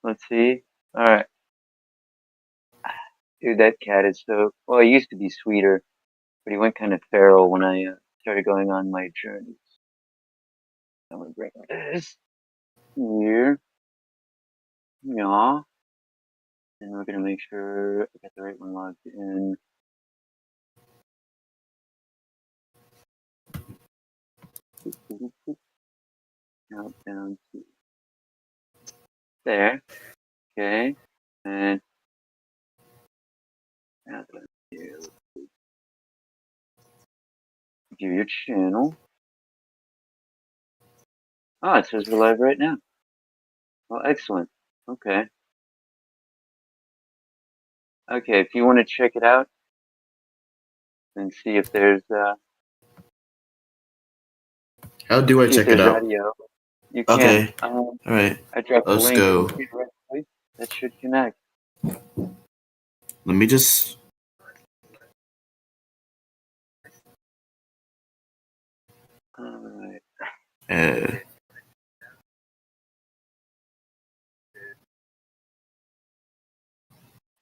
Let's see. All right, dude, that cat is so. Well, he used to be sweeter, but he went kind of feral when I started going on my journey. I'm gonna bring this here, yeah, and we're gonna make sure I got the right one logged in. Countdown to there. Okay, and now that I'm here, give your channel. Oh, it says we're live right now. Well, excellent. Okay. Okay, if you want to check it out and see if there's How do I see if check it there's out? audio, you can. Okay. All right. I dropped the Let's link. go. That should connect. Let me just. Alright. Uh,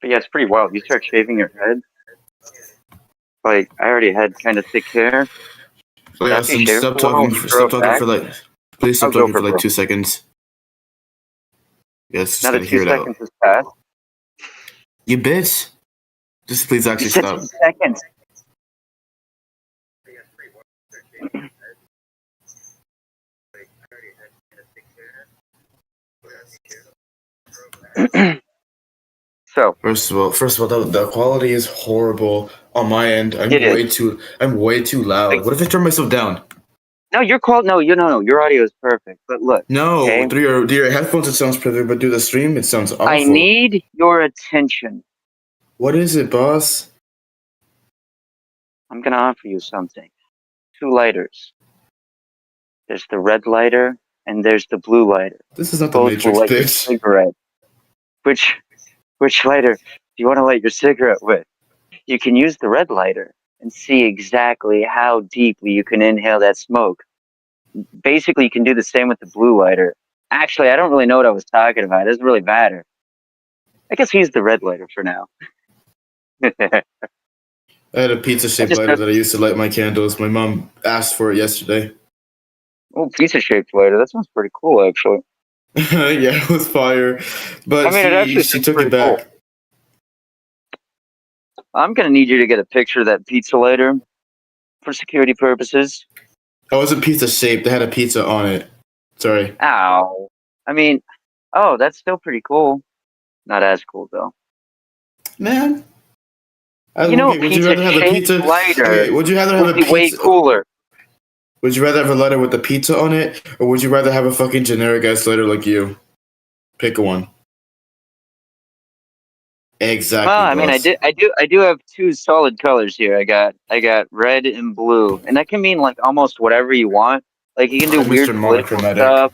But yeah, it's pretty wild. You start shaving your head. Like I already had kind of thick hair. oh But yeah. after you shave it for a while, when you grow Stop it talking back, for like. Please I'll stop go talking for for it, like bro. 2 seconds. Yes, just Now that gotta two hear it out. seconds has passed. You bitch. Just please You actually said stop. 2 seconds. So First of all, the quality is horrible on my end. it is. I'm way too loud. Like, What if I turn myself down? no, you're called. No, you no. Your audio is perfect. But look, No, okay. through your headphones it sounds perfect, but through the stream it sounds I awful. need your attention. What is it, boss? I'm gonna offer you something. 2 lighters. There's the red lighter and there's the blue lighter. This is not the Both will Matrix, light your bitch. cigarette. Which lighter do you want to light your cigarette with? You can use the red lighter and see exactly how deeply you can inhale that smoke. Basically, you can do the same with the blue lighter. Actually, I don't really know what I was talking about. It doesn't really matter. I guess use the red lighter for now. I I had a pizza-shaped just lighter that I used to light my candles. My mom asked for it yesterday. oh, pizza shaped lighter. That sounds pretty cool, actually. Yeah, it was fire, I but mean, it actually she sounds took it pretty cool. back. I'm gonna need you to get a picture of that pizza lighter for security purposes. Oh, it wasn't pizza-shaped. It had a pizza on it. Sorry. Ow. I mean, oh, that's still pretty cool. Not as cool though. Man. You know, a Okay, would you pizza rather have a shaped pizza? lighter Okay, would you rather have would a be way pizza? cooler. Would you rather have a lighter with a pizza on it, or would you rather have a fucking generic ass lighter like you? Pick one. Well, Exactly, I mean, boss. I do have two solid colors here. I got red and blue, and that can mean like almost whatever you want. Like you can do I'm Mr. weird political Monochromatic. stuff.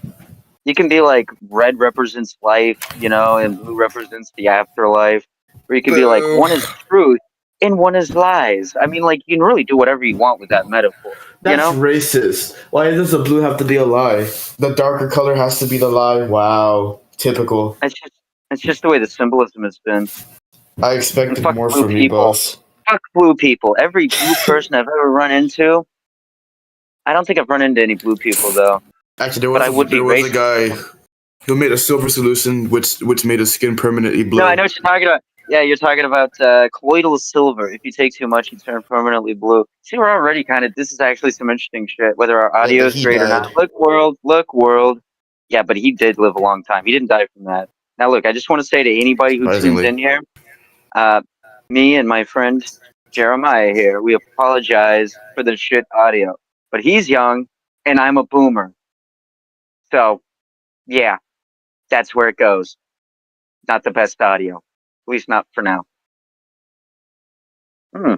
You can be like red represents life, you know, and blue represents the afterlife. Or you can be like Boo. one is truth and one is lies. I mean, like you can really do whatever you want with that metaphor, you That's know? racist. Why does the blue have to be a lie? The darker color has to be the lie. Wow. Typical. It's just the way the symbolism has been. I And expected fuck more blue from you, people. boss. Fuck blue people. Every blue person I've ever run into. I don't think I've run into any blue people though, Actually, but I would be there was a racist. guy who made a silver solution, which made his skin permanently No, I blue. know what you're talking about. Yeah, you're talking about colloidal silver. If you take too much, you turn permanently blue. See, we're already kind of. This is actually some interesting shit. Whether our Yeah, audio but is he great or died. not. Look, world. Look, world. Yeah, but he did live a long time. He didn't die from that. Now, look. I just want to say to anybody who tunes Surprisingly. in here, uh, me and my friend Jeremiah here, we apologize for the shit audio. But he's young, and I'm a boomer. So, yeah, that's where it goes. Not the best audio, at least not for now. Hmm.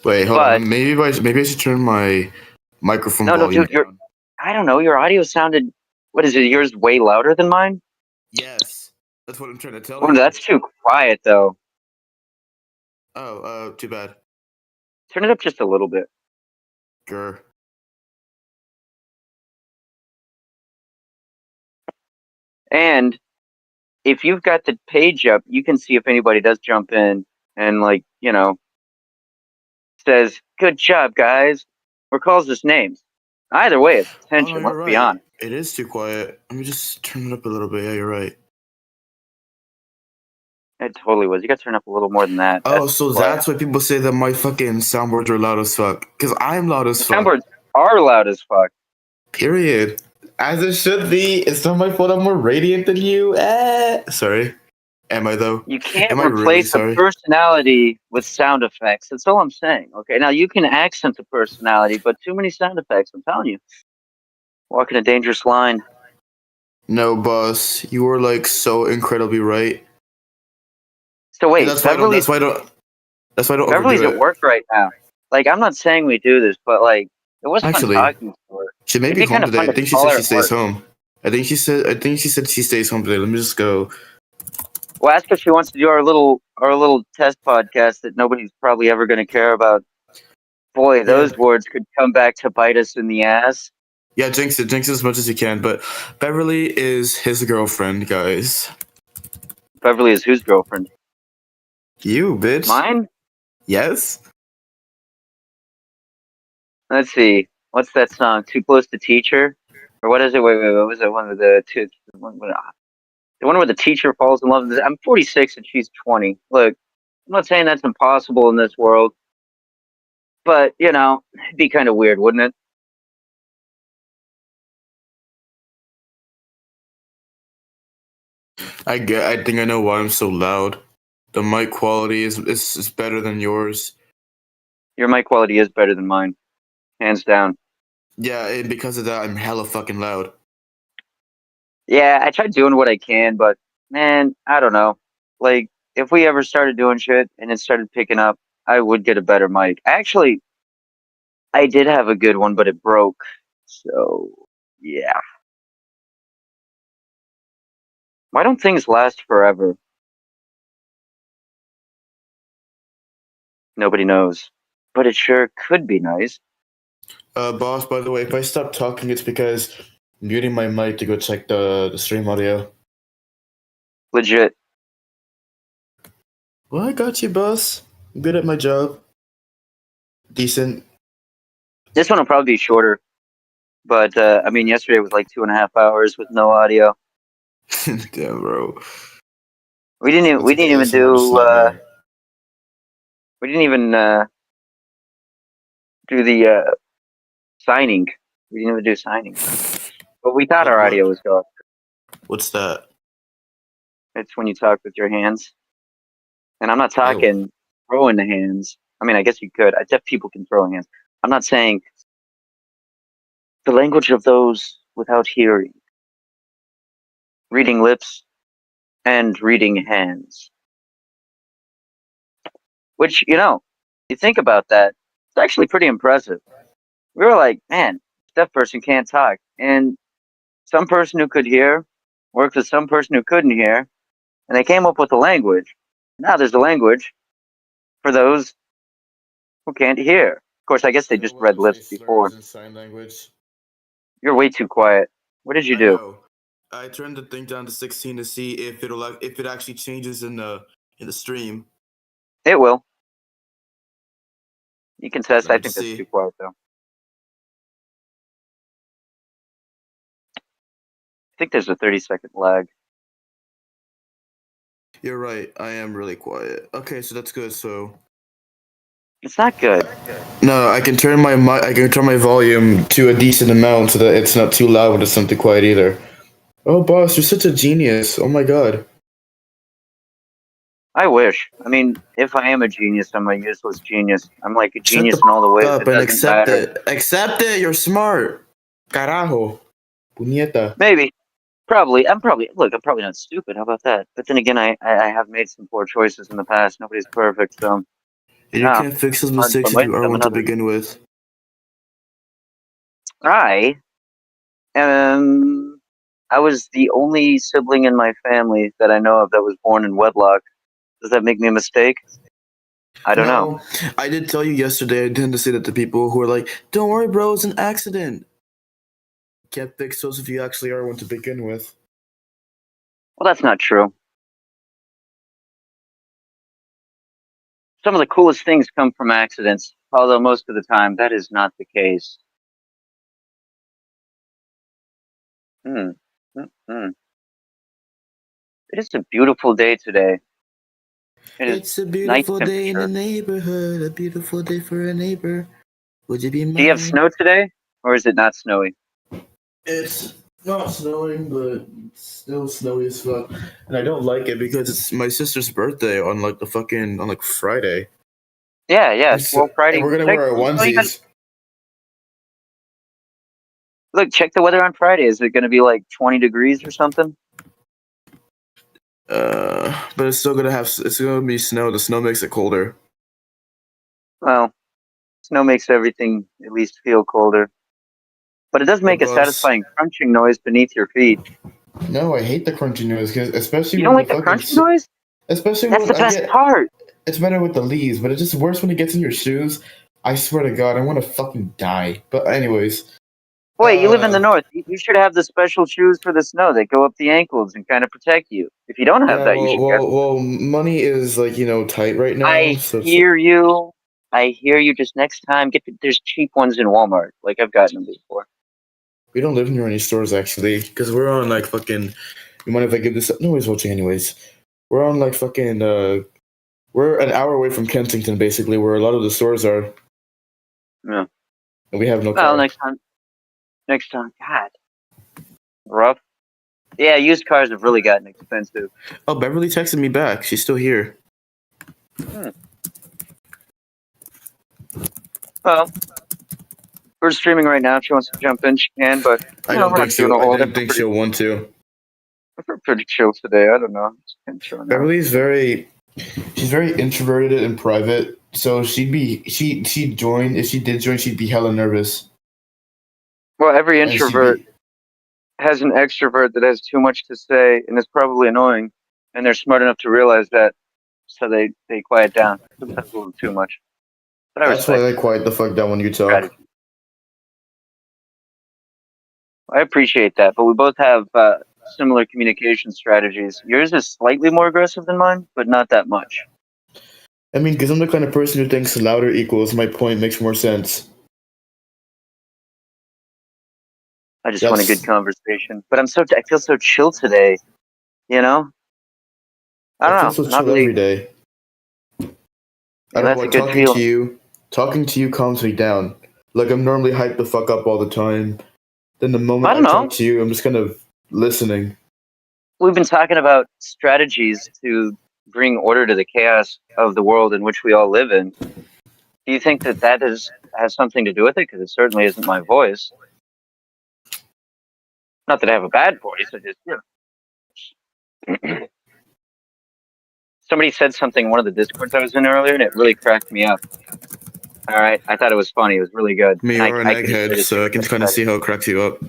Wait, hold But on. Maybe I should turn my microphone no, volume dude, down. I don't know. Your audio sounded. What is it? Yours way louder than mine? Yes, that's what I'm trying to tell Oh, you. that's too quiet though. Oh, too bad. Turn it up just a little bit. Grr. And if you've got the page up, you can see if anybody does jump in and like, says, "Good job, guys," or calls us names. Either way, it's Oh no, attention. you're Let's be right. honest. It is too quiet. Let me just turn it up a little bit. Yeah, you're right. It totally was. You got to turn up a little more than that. Oh, That's too so quiet. that's why people say that my fucking soundboards are loud as fuck. Cause I'm loud as The fuck. soundboards are loud as fuck. Period. As it should be. It's not my fault I'm more radiant than you. Sorry. Am I though? You can't Am I really replace a sorry? personality with sound effects. That's all I'm saying. Okay, now you can accent a personality, but too many sound effects. I'm telling you, walking a dangerous line. No, boss. You were like so incredibly right. So And wait, that's why I don't. That's why I don't. That's why I don't overdo Beverly's at it. work right now. Like, I'm not saying we do this, but like, it was fun Actually, talking to her. she may It'd be be home kind of today. fun I to think she call said her she at stays work. home. I think she said. I think she said she stays home today. Let me just go. Well, ask if she wants to do our little test podcast that nobody's probably ever going to care about. Boy, Oh yeah, those words could come back to bite us in the ass. yeah. Jinx it as much as you can. But Beverly is his girlfriend, guys. Beverly is whose girlfriend? You bitch. Mine? Yes. Let's see. What's that song? Too Close to Teacher? Or what is it? Wait. What was it? One of the two. The one where the teacher falls in love. I'm 46 and she's 20. Look, I'm not saying that's impossible in this world, but it'd be kind of weird, wouldn't it? I think I know why I'm so loud. The mic quality is better than yours. Your mic quality is better than mine, hands down. Yeah, and because of that, I'm hella fucking loud. Yeah, I tried doing what I can, but man, I don't know. Like, if we ever started doing shit and it started picking up, I would get a better mic. Actually, I did have a good one, but it broke. So, yeah. Why don't things last forever? Nobody knows. But it sure could be nice. Boss. By the way, if I stop talking, it's because I'm muting my mic to go check the stream audio. Legit. Well, I got you, boss. I'm good at my job. Decent. This one will probably be shorter. But, I mean, yesterday was like 2.5 hours with no audio. Damn, bro. We didn't even, That's we like the didn't even ASMR do, nightmare. we didn't even, do the, signing. We didn't even do signing. But we thought Like our what? audio was going. What's that? It's when you talk with your hands. And I'm not Ew. talking throwing the hands. I mean, I guess you could. Deaf people can throw hands. I'm not saying the language of those without hearing, reading lips and reading hands. Which, you think about that, it's actually pretty impressive. We were like, man, deaf person can't talk. And some person who could hear worked with some person who couldn't hear, and they came up with a language. Now there's a language for those who can't hear. Of course, I guess they You know just what? read They say lips slurs before. in sign language. You're way too quiet. What did you I do? know. I turned the thing down to 16 to see if it actually changes in the stream. It will. You can test. Let I me think just that's too see. quiet, though. I think there's a 30-second lag. You're right. I am really quiet. Okay, so that's good. So It's not good. no, I can turn my I can turn my volume to a decent amount so that it's not too loud, but it's not too quiet either. Oh, boss, you're such a genius. Oh my god. I wish. I mean, if I am a genius, I'm a useless genious. I'm like a Shut the genius in all the ways up that and doesn't accept matter. it. Accept it. You're smart. Carajo. Puñeta. Maybe. Probably. Look, I'm probably not stupid. How about that? But then again, I have made some poor choices in the past. Nobody's perfect, so, And you ah, can't fix those hard mistakes one if way to you are become one to another. begin with. I I was the only sibling in my family that I know of that was born in wedlock. Does that make me a mistake? I don't know. No, I did tell you yesterday. I tend to say that to people who are like, "Don't worry, bro, it's an accident." Can't fix those if you actually are one to begin with. Well, that's not true. Some of the coolest things come from accidents, although most of the time that is not the case. Hmm. Hmm. It is a beautiful day today. It is It's a nice beautiful day in the temperature. neighborhood, a beautiful day for a neighbor. Would you be Do you have mine? snow today, or is it not snowy? It's not snowing, but it's still snowy as fuck. And I don't like it because it's my sister's birthday on like the fucking on like Friday. Yeah. Well, And Friday. we're gonna Check. wear our Well, you got onesies. look. Check the weather on Friday. Is it going to be like 20 degrees or something? But it's gonna be snow. The snow makes it colder. Well, snow makes everything at least feel colder, but it does Oh, make a boss. satisfying crunching noise beneath your feet. No, I hate the crunchy noise because especially You don't when the like the fucking crunching noise? especially That's when the I best get part. it's better with the leaves, but it's just worse when it gets in your shoes. I swear to God, I want to fucking die. But anyways, Wait, you live in the uh, north. You should have the special shoes for the snow that go up the ankles and kind of protect you. If you don't have yeah, that, you should get them. money is like tight right now, I so it's hear you. I hear you. Just next time, there's cheap ones in Walmart. Like I've gotten them before. we don't live near any stores actually because we're on like fucking. You mind if I give this up? Nobody's watching anyways. We're on like fucking. We're an hour away from Kensington, basically, where a lot of the stores are, Yeah. and we have no Well, car. next time. Next time. God, rough. Yeah, used cars have really gotten expensive. Oh, Beverly texted me back. She's still here. Hmm. Well, we're streaming right now. If she wants to jump in, she can. But I don't we're think not doing she'll. a I whole thing. didn't think she'll want to. We're pretty chill today. I don't know. Just kind of chilling out. Beverly's very. She's very introverted and private. So she'd join if she did join. She'd be hella nervous, Well, every and she'd introvert be. has an extrovert that has too much to say and is probably annoying, and they're smart enough to realize that, so they quiet down sometimes a little too much. But I That's why respect I quiet the fuck down when you talk. strategy. I appreciate that, but we both have similar communication strategies. Yours is slightly more aggressive than mine, but not that much. I mean, because I'm the kind of person who thinks louder equals my point makes more sense. I just want a good That's. conversation, but I feel so chill today. You know, I I don't feel know. so I'm not chill really. every day. I Yeah, don't know that's why a good feeling. talking to you calms me down. Like I'm normally hyped the fuck up all the time. Then the I moment don't I talk know. to you, I'm just kind of listening. We've been talking about strategies to bring order to the chaos of the world in which we all live in. Do you think that has something to do with it? Because it certainly isn't my voice. Not that I have a bad voice. I just, somebody said something in one of the discords I was in earlier, and it really cracked me up. All right, I thought it was funny. It was really good, I mean, and you're an I could just egghead, say so I the can same kind of thing. see how it cracks you up.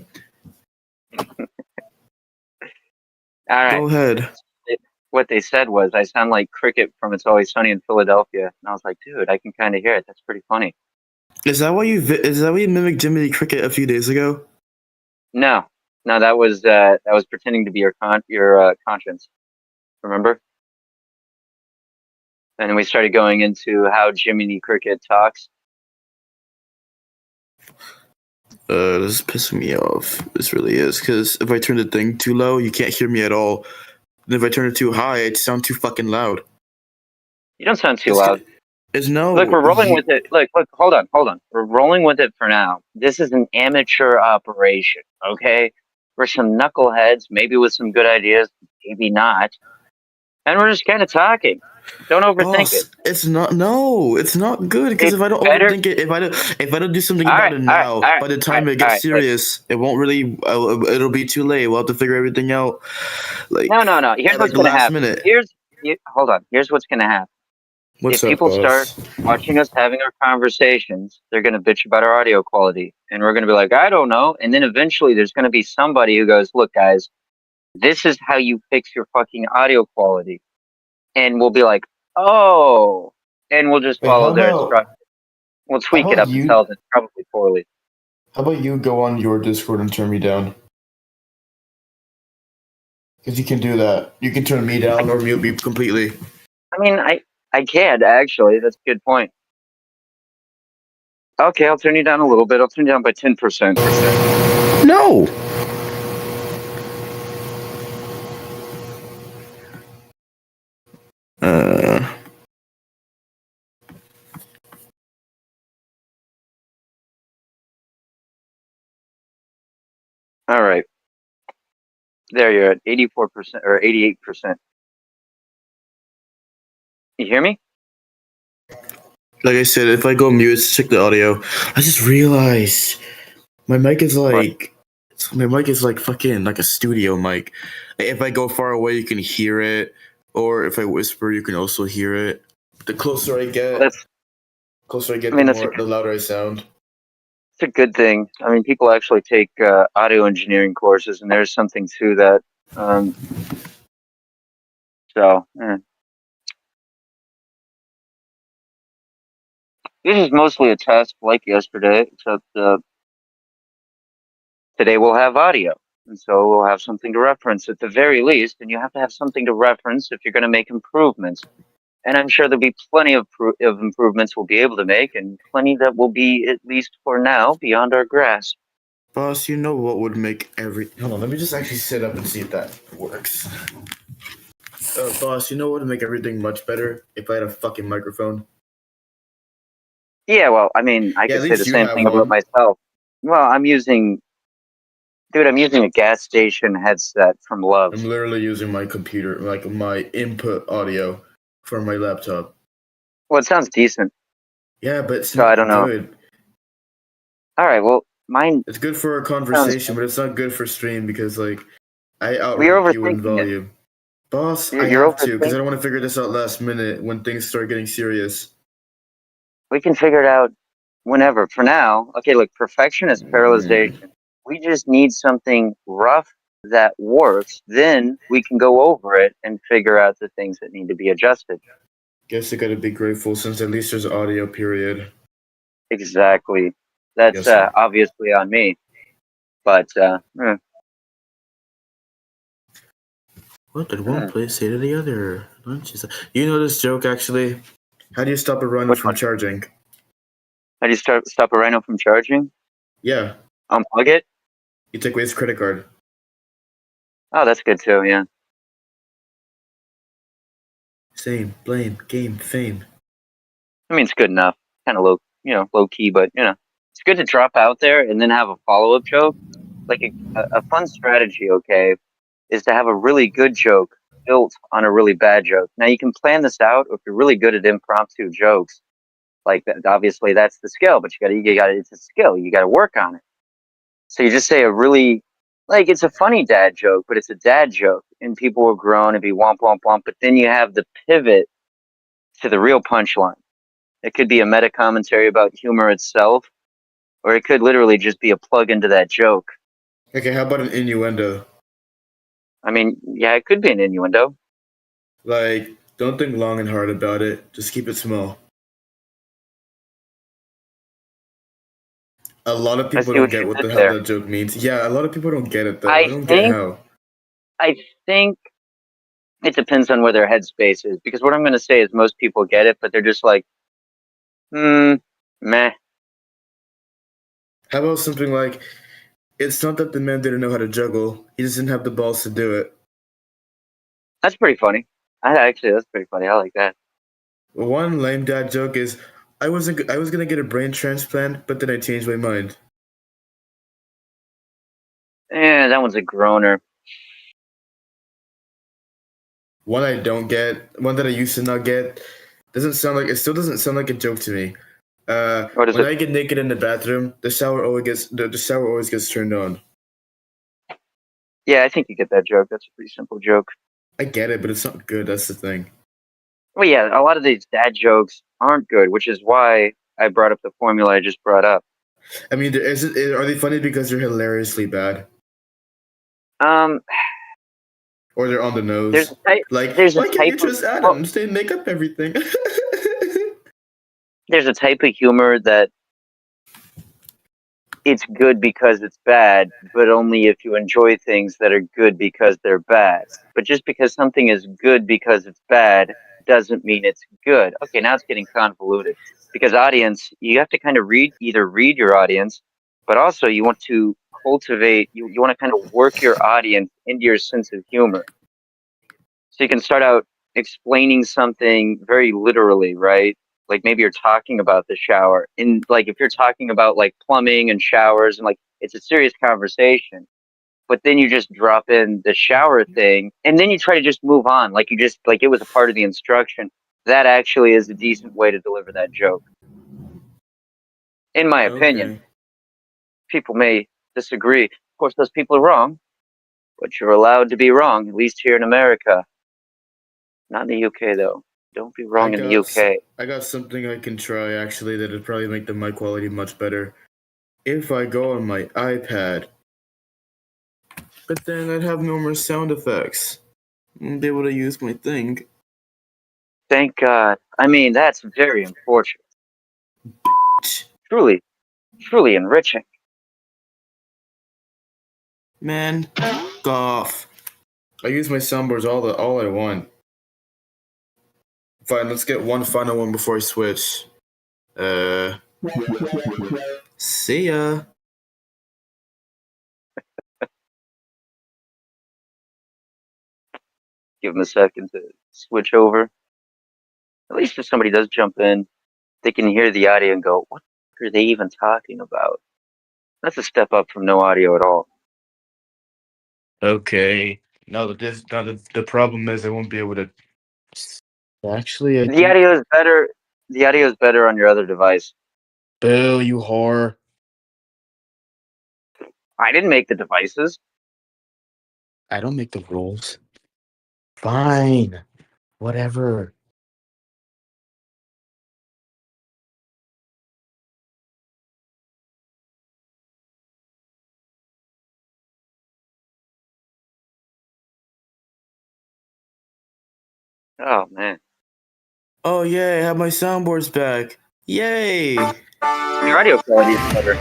All right, Go ahead. what they said was, I sound like Cricket from It's Always Sunny in Philadelphia, and I was like, dude, I can kind of hear it. That's pretty funny. Is that why you mimicked Jiminy Cricket a few days ago? No, no, that was pretending to be your conscience. Remember? And then we started going into how Jiminy Cricket talks. This is pissing me off. This really is, because if I turn the thing too low, you can't hear me at all. And if I turn it too high, it sounds too fucking loud. You don't sound too It's, loud. it's Look, no, we're rolling with it. Look, hold on. We're rolling with it for now. This is an amateur operation, okay? We're some knuckleheads, maybe with some good ideas, maybe not. And we're just kind of talking. Don't overthink it. boss, it's not. No, it's not good. Because It's if I don't better. overthink it, if I don't do something All about right, it all right, now, all right, by the all right, time it all gets right. Look, serious, it won't really. It'll be too late. We'll have to figure everything out, like no. Here's at like what's the going to last happen. minute. Hold on. Here's what's going to happen. What's If up, people start boss? watching us having our conversations, they're going to bitch about our audio quality. And we're going to be like, I don't know. And then eventually there's going to be somebody who goes, look, guys, this is how you fix your fucking audio quality. And we'll be like, oh, and we'll just Wait, follow their instructions. We'll how tweak it about up you? until then, probably poorly. How about you go on your Discord and turn me down? Because you can do that. You can turn me down or mute me completely. I mean, I can actually. That's a good point. Okay, I'll turn you down a little bit. I'll turn you down by 10%. No. All right. There you're at 84% or 88%. You hear me? Like I said, if I go mute, check the audio. I just realized my mic is like fucking like a studio mic. If I go far away, you can hear it, or if I whisper, you can also hear it. The closer I get, Well, the louder I sound. it's a good thing. I mean, people actually take audio engineering courses, and there's something to that. So, this is mostly a test like yesterday, except today we'll have audio. And so we'll have something to reference at the very least, and you have to have something to reference if you're going to make improvements. And I'm sure there'll be plenty of improvements we'll be able to make, and plenty that will be, at least for now, beyond our grasp. Boss, you know what would make every... Hold on, let me just actually sit up and see if that works. Boss, you know what would make everything much better? If I had a fucking microphone. Yeah, well, I mean, I could say the same thing about myself. Well, I'm using a gas station headset from Love's. I'm literally using my computer, like my input audio for my laptop. Well, it sounds decent. Yeah, but it's not good. All right, well, mine... It's good for a conversation, but it's not good for stream because, like, I outrank you in volume. Boss, I have to, because I don't want to figure this out last minute when things start getting serious. We can figure it out whenever. For now, okay, look, perfection is paralyzation. We just need something rough that works. Then we can go over it and figure out the things that need to be adjusted. Guess you gotta be grateful since at least there's audio, period. Exactly. That's obviously on me. But, What did one place say to the other? You know this joke, actually? How do you stop a rhino from charging? How do you stop a rhino from charging? Yeah. Unplug it? You take away his credit card. Oh, that's good too, yeah. Same, blame, game, fame. I mean, it's good enough. Kind of low key, but, it's good to drop out there and then have a follow-up joke. Like a fun strategy, okay, is to have a really good joke built on a really bad joke. Now, you can plan this out if you're really good at impromptu jokes. Like, obviously, that's the skill, but it's a skill. You got to work on it. So you just say a really, like, it's a funny dad joke, but it's a dad joke, and people will groan and be womp, womp, womp. But then you have the pivot to the real punchline. It could be a meta commentary about humor itself, or it could literally just be a plug into that joke. Okay, how about an innuendo? I mean, yeah, it could be an innuendo. Like, don't think long and hard about it. Just keep it small. A lot of people don't get what the hell that joke means. Yeah, a lot of people don't get it, though. I don't get how. I think it depends on where their headspace is. Because what I'm going to say is most people get it, but they're just like, meh. How about something like, it's not that the man didn't know how to juggle. He just didn't have the balls to do it. That's pretty funny. That's pretty funny. I like that. One lame dad joke is, I was gonna get a brain transplant, but then I changed my mind. Yeah, that one's a groaner. One I don't get, one that I used to not get, it still doesn't sound like a joke to me. When I get naked in the bathroom, the shower always gets turned on. Yeah, I think you get that joke. That's a pretty simple joke. I get it, but it's not good. That's the thing. Well, yeah, a lot of these dad jokes aren't good, which is why I brought up the formula I just brought up. I mean, are they funny because they're hilariously bad? Or they're on the nose. Why can't you just Adam? They make up everything. There's a type of humor that it's good because it's bad, but only if you enjoy things that are good because they're bad. But just because something is good because it's bad doesn't mean it's good. Okay, now it's getting convoluted because audience, you have to kind of either read your audience, but also you want to cultivate, you want to kind of work your audience into your sense of humor. So you can start out explaining something very literally, right? Like maybe you're talking about the shower. And like if you're talking about like plumbing and showers and like it's a serious conversation, but then you just drop in the shower thing and then you try to just move on. Like you just like it was a part of the instruction. That actually is a decent way to deliver that joke. In my opinion. Okay. People may disagree. Of course those people are wrong, but you're allowed to be wrong, at least here in America. Not in the UK though. Don't be I wrong in the got UK. I got something I can try actually that'd probably make the mic quality much better. If I go on my iPad, but then I'd have no more sound effects. Wouldn't be able to use my thing. Thank God. I mean, that's very unfortunate. Truly, truly enriching. Man, fuck off. I use my soundboards all I want. Fine, let's get one final one before I switch. See ya. Give them a second to switch over. At least if somebody does jump in, they can hear the audio and go, what are they even talking about? That's a step up from no audio at all. Okay. Now the problem is I won't be able to. Actually, I The think. audio is better. The audio is better on your other device. Bill, you whore. I didn't make the devices. I don't make the rules. Fine. Whatever. Oh man, Oh, yay, I have my soundboards back. Yay! your audio quality is better.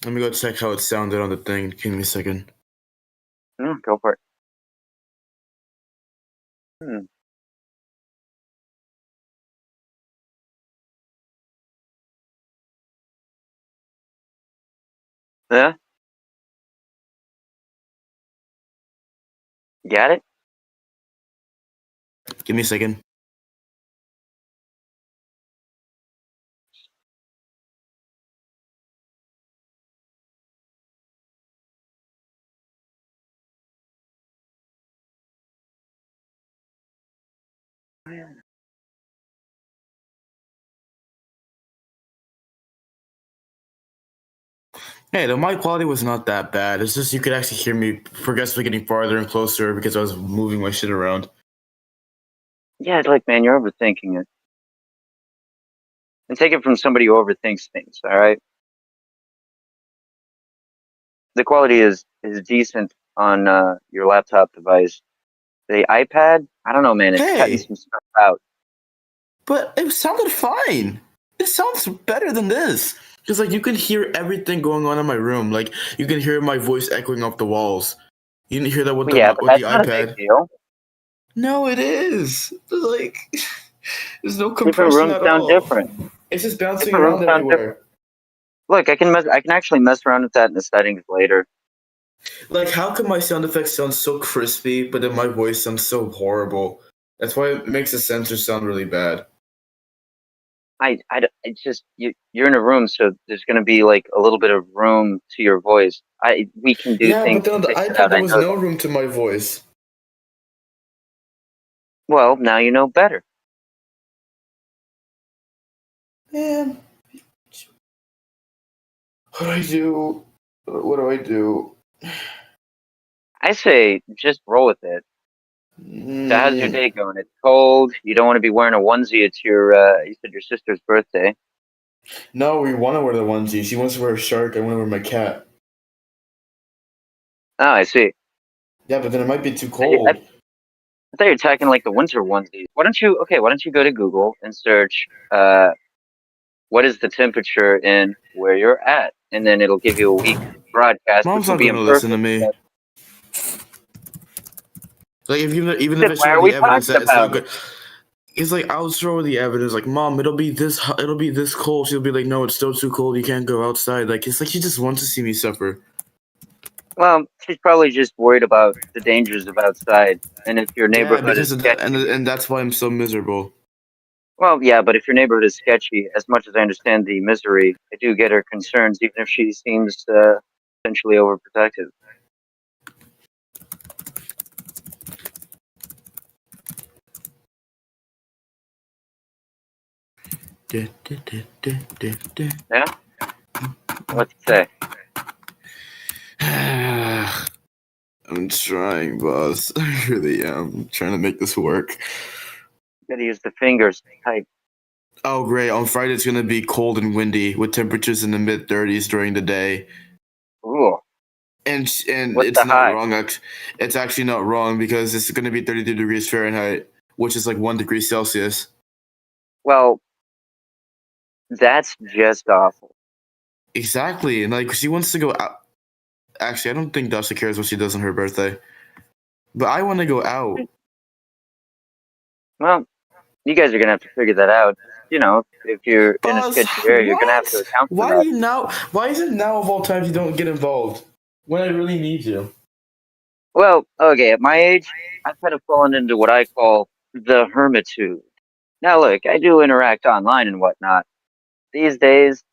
Let me go check how it sounded on the thing. Give me a second. Go for it. Hmm. Yeah, got it. Give me a second. Hey, the mic quality was not that bad. It's just you could actually hear me progressively getting farther and closer because I was moving my shit around. Yeah, it's like man, you're overthinking it. And take it from somebody who overthinks things. All right. The quality is decent on your laptop device. The iPad, I don't know, man. It's cutting Hey, some stuff out. but it sounded fine. It sounds better than this. Because, like, you can hear everything going on in my room. Like, you can hear my voice echoing off the walls. You didn't hear that with Well, yeah, but with the that's not a big iPad? deal. No, it is. Like, there's no Different compression rooms at sound all. different. It's just bouncing Different rooms around sound everywhere. different. Look, I can actually mess around with that in the settings later. Like, how can my sound effects sound so crispy, but then my voice sounds so horrible? That's why it makes the sensor sound really bad. It's just you're in a room, so there's going to be like a little bit of room to your voice. We can do Yeah, but things then to on the fix it iPad, out. there I was know no that. room to my voice. Well, now you know better. Man, what do I do? What do I do? I say just roll with it. So how's your day going? It's cold. You don't want to be wearing a onesie. It's your you said your sister's birthday. No, we want to wear the onesie. She wants to wear a shark. I want to wear my cat. Oh, I see. Yeah, but then it might be too I cold. thought you were talking like the winter onesies. Why don't you go to Google and search what is the temperature in where you're at, and then it'll give you a week broadcast, which Mom's will not be gonna listen to imperfect. me. But Like if even if then I why show are the we evidence talking that it's not about it? good, it's like I'll show her the evidence. Like, Mom, it'll be this cold. She'll be like, No, it's still too cold. You can't go outside. Like it's like she just wants to see me suffer. Well, she's probably just worried about the dangers of outside, and if your Yeah, neighborhood is because of that, sketchy. and that's why I'm so miserable. Well, yeah, but if your neighborhood is sketchy, as much as I understand the misery, I do get her concerns, even if she seems essentially overprotective. Yeah? What to say? I'm trying, boss. I really am. I'm trying to make this work. Gotta use the fingers to type. Oh, great. On Friday, it's going to be cold and windy with temperatures in the mid 30s during the day. Ooh, And what's it's the not high? wrong. It's actually not wrong because it's going to be 32 degrees Fahrenheit, which is like 1 degree Celsius. Well, that's just awful. Exactly. And like, she wants to go out. Actually, I don't think Dasha cares what she does on her birthday. But I want to go out. Well, you guys are gonna have to figure that out. You know, if you're in a Boss, sketchy area, you're gonna have to what? account for Why do that. you now? Why is it now of all times you don't get involved when I really need you? Well, okay, at my age, I've kind of fallen into what I call the hermitude. Now, look, I do interact online and whatnot. These days,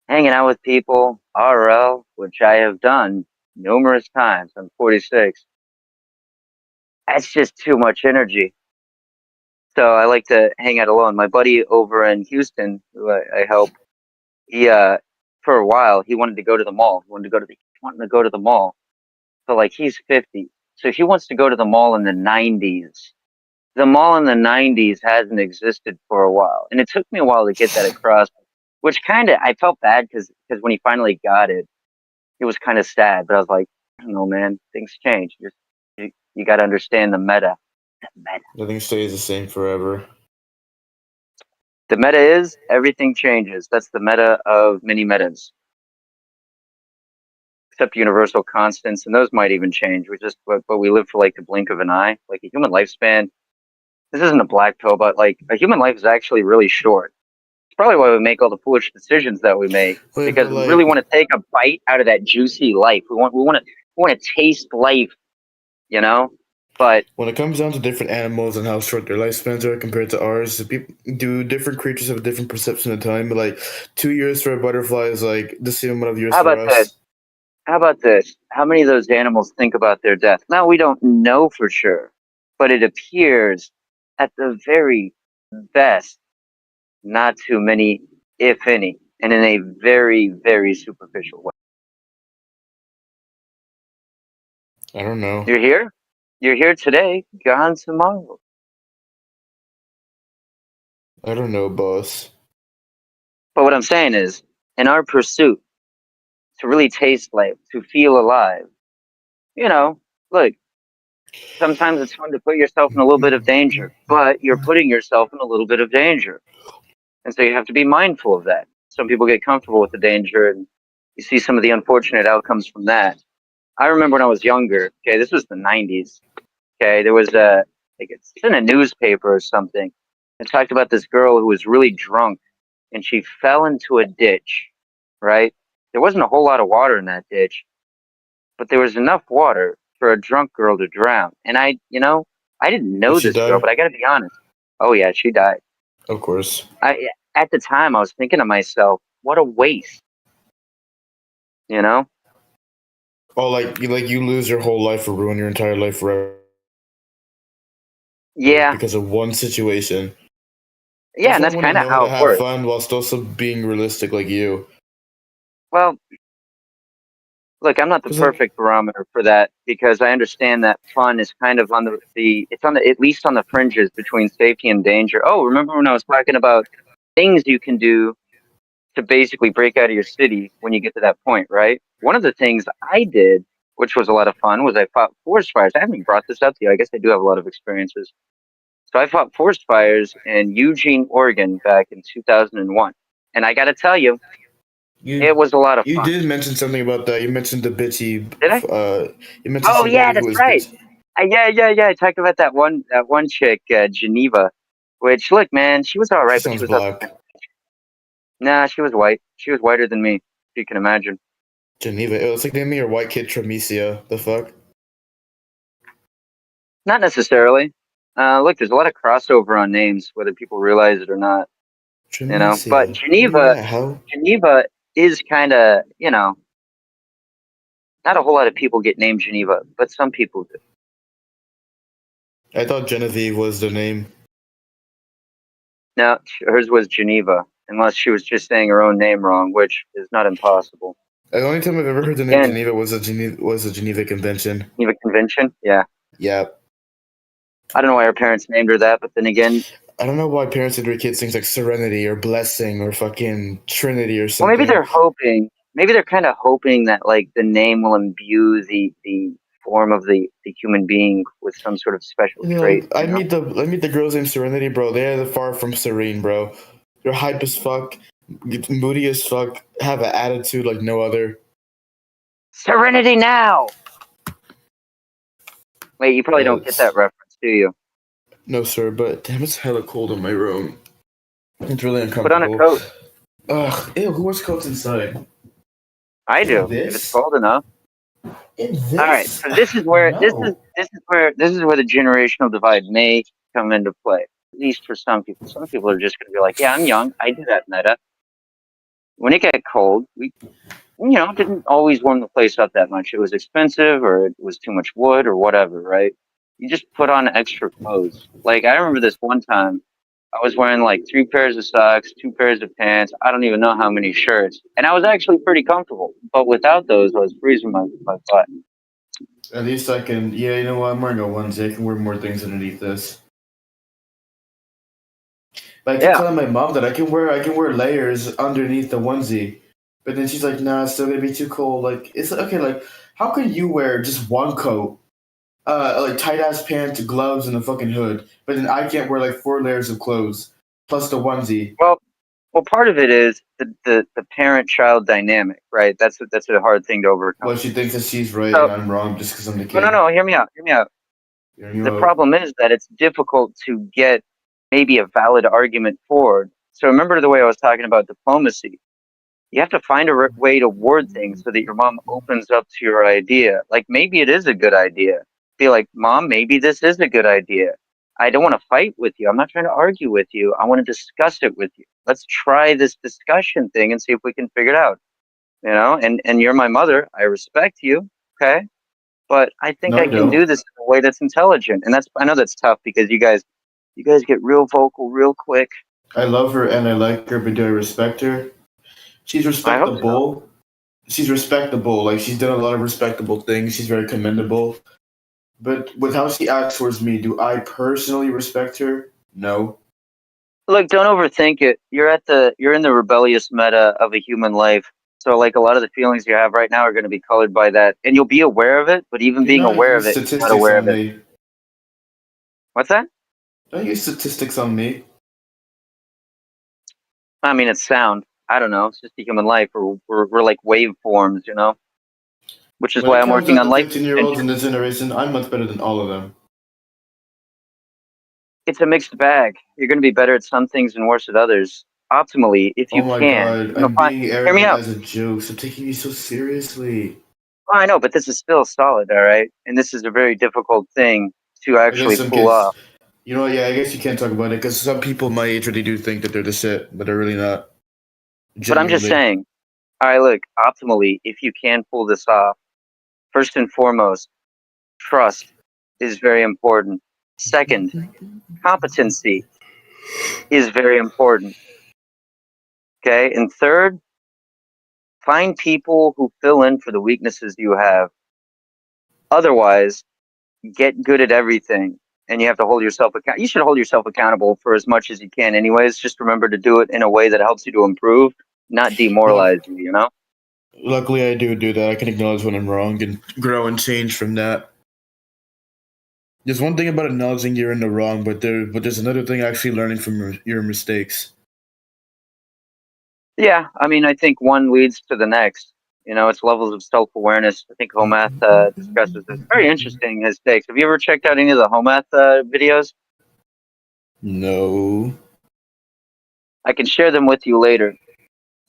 hanging out with people, RL, which I have done numerous times. I'm 46. That's just too much energy. So I like to hang out alone. My buddy over in Houston, who I help, he for a while he wanted to go to the mall. He wanted to go to the mall. So like he's 50. So he wants to go to the mall in the 90s. The mall in the 90s hasn't existed for a while, and it took me a while to get that across. Which kind of I felt bad because when he finally got it, it was kind of sad. But I was like, I don't know, man, things change. You got to understand the meta. The meta. Nothing stays the same forever. The meta is everything changes. That's the meta of many metas, except universal constants, and those might even change. But we live for like the blink of an eye. Like a human lifespan. This isn't a black pill, but like a human life is actually really short. It's probably why we make all the foolish decisions that we make Wait, because but we really like, want to take a bite out of that juicy life. We want to taste life, you know. But when it comes down to different animals and how short their lifespans are compared to ours, people do different creatures have a different perception of time. But like, 2 years for a butterfly is like the same amount of years how for about this? us. How about this? How many of those animals think about their death? Now we don't know for sure, but it appears at the very best, not too many, if any, and in a very, very superficial way. I don't know. You're here? You're here today, gone tomorrow. I don't know, boss. But what I'm saying is, in our pursuit to really taste life, to feel alive, you know, look, sometimes it's fun to put yourself in a little bit of danger, but you're putting yourself in a little bit of danger. And so you have to be mindful of that. Some people get comfortable with the danger and you see some of the unfortunate outcomes from that. I remember when I was younger, okay, this was the 90s, okay, there was like it's in a newspaper or something. It talked about this girl who was really drunk and she fell into a ditch, right? There wasn't a whole lot of water in that ditch, but there was enough water for a drunk girl to drown. And I didn't Did know she this girl, die? but I got to be honest. Oh yeah, she died. Of course. At the time I was thinking to myself, what a waste, you know? Oh, like you lose your whole life or ruin your entire life forever Yeah, because of one situation. yeah, If and I that's want to kind of know how how to it have works. fun whilst also being realistic like you. Well, look, I'm not the Because like, perfect barometer for that because I understand that fun is kind of on the it's on the at least on the fringes between safety and danger. Oh, remember when I was talking about things you can do to basically break out of your city when you get to that point, right? One of the things I did, which was a lot of fun, was I fought forest fires. I haven't even brought this up to you. I guess I do have a lot of experiences. So I fought forest fires in Eugene, Oregon back in 2001. And I got to tell you, You it was a lot of you fun. did mention something about that. You mentioned the bitchy. Did I? You mentioned Oh yeah, somebody who that's was right. bitchy. Yeah. I talked about that one chick, Geneva. Which, look, man, she was all She right, but she sounds was also black. nah. She was white. She was whiter than me, if you can imagine. Geneva. It's like naming your white kid Tremesia. The fuck? Not necessarily. Look, there's a lot of crossover on names, whether people realize it or not. But Tremesia. Where you Geneva, at, how? Geneva is kind of, not a whole lot of people get named Geneva, but some people do. I thought Genevieve was the name. No, hers was Geneva, unless she was just saying her own name wrong, which is not impossible. The only time I've ever heard the name Again, Geneva was a Geneva Convention. Geneva Convention, yeah. Yeah. I don't know why her parents named her that, but then again, I don't know why parents name their kids things like Serenity or Blessing or fucking Trinity or well, maybe something. they're hoping, maybe they're kind of hoping that like the name will imbue the form of the human being with some sort of special You know, trait. You know, I meet the girls named Serenity, bro. They're far from serene, bro. They're hype as fuck, moody as fuck, have an attitude like no other. Serenity now. Wait, you probably don't get It's that reference, do you? no sir, but damn, it's hella cold in my room. It's really Put on a uncomfortable. coat. Ugh, ew, who wears coats inside? I In do, if it's this? cold enough. In All right, this? so this is where No. this is where the generational divide may come into play. At least for some people. Some people are just going to be like, "Yeah, I'm young. I do that meta." When it got cold, we didn't always warm the place up that much. It was expensive, or it was too much wood, or whatever. Right? You just put on extra clothes. Like I remember this one time, I was wearing like 3 pairs of socks, 2 pairs of pants. I don't even know how many shirts, and I was actually pretty comfortable. But without those, I was freezing my butt. At least I can. Yeah, you know what? I'm wearing a onesie. I can wear more things underneath this. But I keep Yeah. telling my mom that I can wear layers underneath the onesie. But then she's like, "Nah, it's still gonna be too cold." Like it's okay. Like how can you wear just one coat, like tight ass pants, gloves, and a fucking hood, but then I can't wear like 4 layers of clothes plus the onesie. Well, part of it is the parent child dynamic, right? That's a hard thing to Well, overcome. she thinks that she's right and So, I'm wrong just because I'm the no, no, kid. no. Hear me out. Hear me out. You The know, problem is that it's difficult to get maybe a valid argument forward. So remember the way I was talking about diplomacy. You have to find a way to word things so that your mom opens up to your idea. Like maybe it is a good idea. Be like, Mom, maybe this is a good idea. I don't want to fight with you. I'm not trying to argue with you. I want to discuss it with you. Let's try this discussion thing and see if we can figure it out. And you're my mother. I respect you. Okay. But I think no, I I can don't. do this in a way that's intelligent. And I know that's tough because you guys get real vocal real quick. I love her and I like her, but do I respect her? She's I hope so. respectable. She's respectable. Like she's done a lot of respectable things. She's very commendable. But with how she acts towards me, do I personally respect her? No. Look, don't overthink it. You're in the rebellious meta of a human life. So like a lot of the feelings you have right now are going to be colored by that. And you'll be aware of it, but even You being not aware of use it, you're not statistics aware on of it. me. What's that? Don't use statistics on me. I mean, it's sound. I don't know. It's just a human life. We're like waveforms. Which is When why it I'm comes working down on to life 15-year-olds in extension. this generation, I'm much better than all of them. It's a mixed bag. You're going to be better at some things and worse at others. Optimally, if Oh you my can, god, I'm fine. being Hear me arrogant out. as a joke. Stop taking me so seriously. Oh, I know, but this is still solid, all right? And this is a very difficult thing to I guess actually some pull kids, off. you know what? Yeah, I guess you can't talk about it because some people my age really do think that they're the shit, but they're really not. But I'm just Genuinely. saying, all right, look, optimally, if you can pull this off, first and foremost, trust is very important. Second, competency is very important. Okay. And third, find people who fill in for the weaknesses you have. Otherwise, get good at everything. And you have to hold yourself accountable. You should hold yourself accountable for as much as you can, anyways. Just remember to do it in a way that helps you to improve, not Luck, demoralize you. luckily, I do that. I can acknowledge when I'm wrong and grow and change from that. There's one thing about acknowledging you're in the wrong, but there's another thing actually learning from your mistakes. Yeah, I mean, I think one leads to the next. You know, it's levels of self-awareness. I think Homath discusses this. Very interesting, his takes. Have you ever checked out any of the Homath videos? No. I can share them with you later.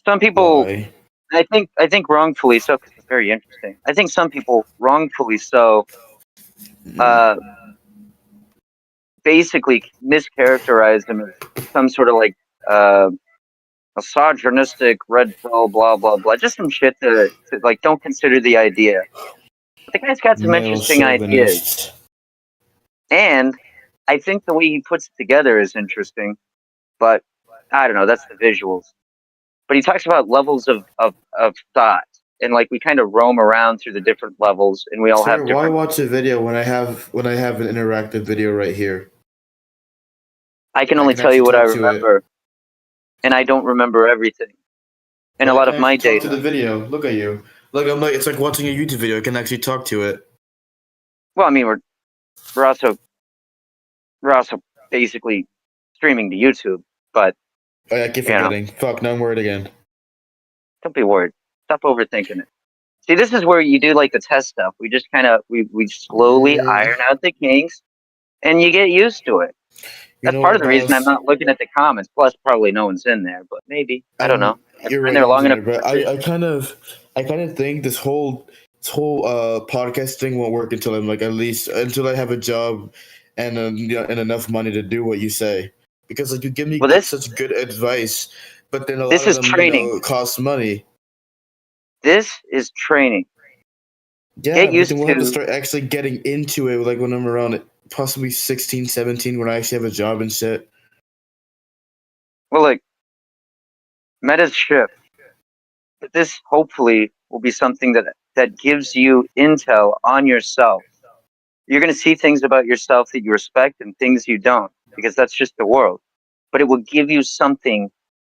Some people, Why? I think wrongfully so, because it's very interesting. I think some people wrongfully so, uh, basically mischaracterize him as some sort of like misogynistic red pill, blah blah blah, just some shit to like don't consider the idea. But the guy's got some Male interesting ideas, chauvinist. and I think the way he puts it together is interesting. But I don't know, that's the visuals. But he talks about levels of thought, and like we kind of roam around through the different levels, and we all Sir, have why different. watch a video when I have an interactive video right here? I can I only can tell actually you what I talk to it. remember, and I don't remember everything. And a But I lot can of my actually talk to data. the video. Look at you. Look, I'm like it's like watching a YouTube video. I can actually talk to it. Well, I mean, we're also we're also basically streaming to YouTube, but Oh, I keep you know, forgetting. Fuck, now I'm worried again. don't be worried. Stop overthinking it. See, this is where you do like the test stuff. We just kind of we slowly Yeah. iron out the kinks, and you get used to it. You That's know part of what, the reason I'm boss? not looking at the comments. Plus, probably no one's in there, but maybe I don't know. I've You're been right, there no one's long in enough there, to but see. I kind of think this whole podcast thing won't work until I'm like at least until I have a job and and enough money to do what you say. Because like you give me Well, this such good advice, but then a lot this of is them, training. cost money. This is training. Yeah, Get but then used we'll have to to. start actually getting into it like when I'm around possibly 16, 17, when I actually have a job and shit. Well, like meta's shift. But this hopefully will be something that gives you intel on yourself. You're going to see things about yourself that you respect and things you don't, because that's just the world. But it will give you something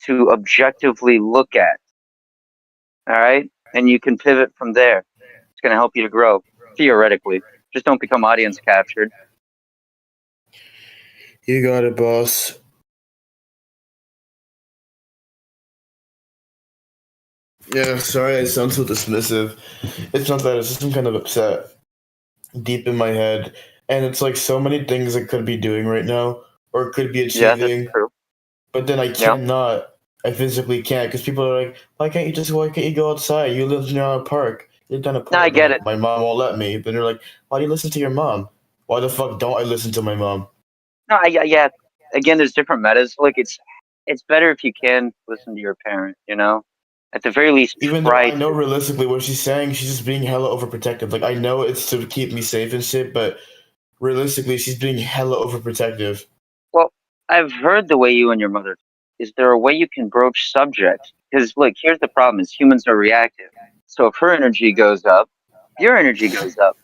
to objectively look at. All right. And you can pivot from there. It's going to help you to grow, theoretically. Just don't become audience captured. You got it, boss. Yeah, sorry I sound so dismissive. It's not that, it's just I'm kind of upset deep in my head. And it's like so many things I could be doing right now or could be Yeah, that's achieving, true. but then I Yeah. cannot. I physically can't because people are like, why can't you go outside? You live near a park. You live down a No, I park. I'm get it. like, my mom won't let me. Then they're like, why do you listen to your mom? Why the fuck don't I listen to my mom? No, yeah. Again, there's different metas. Look, it's better if you can listen to your parent. You know, at the very least, Even though try I know to. realistically what she's saying, she's just being hella overprotective. Like I know it's to keep me safe and shit, but realistically, she's being hella overprotective. Well, I've heard the way you and your mother. Is there a way you can broach subjects? Because look, here's the problem: is humans are reactive. So if her energy goes up, your energy goes up.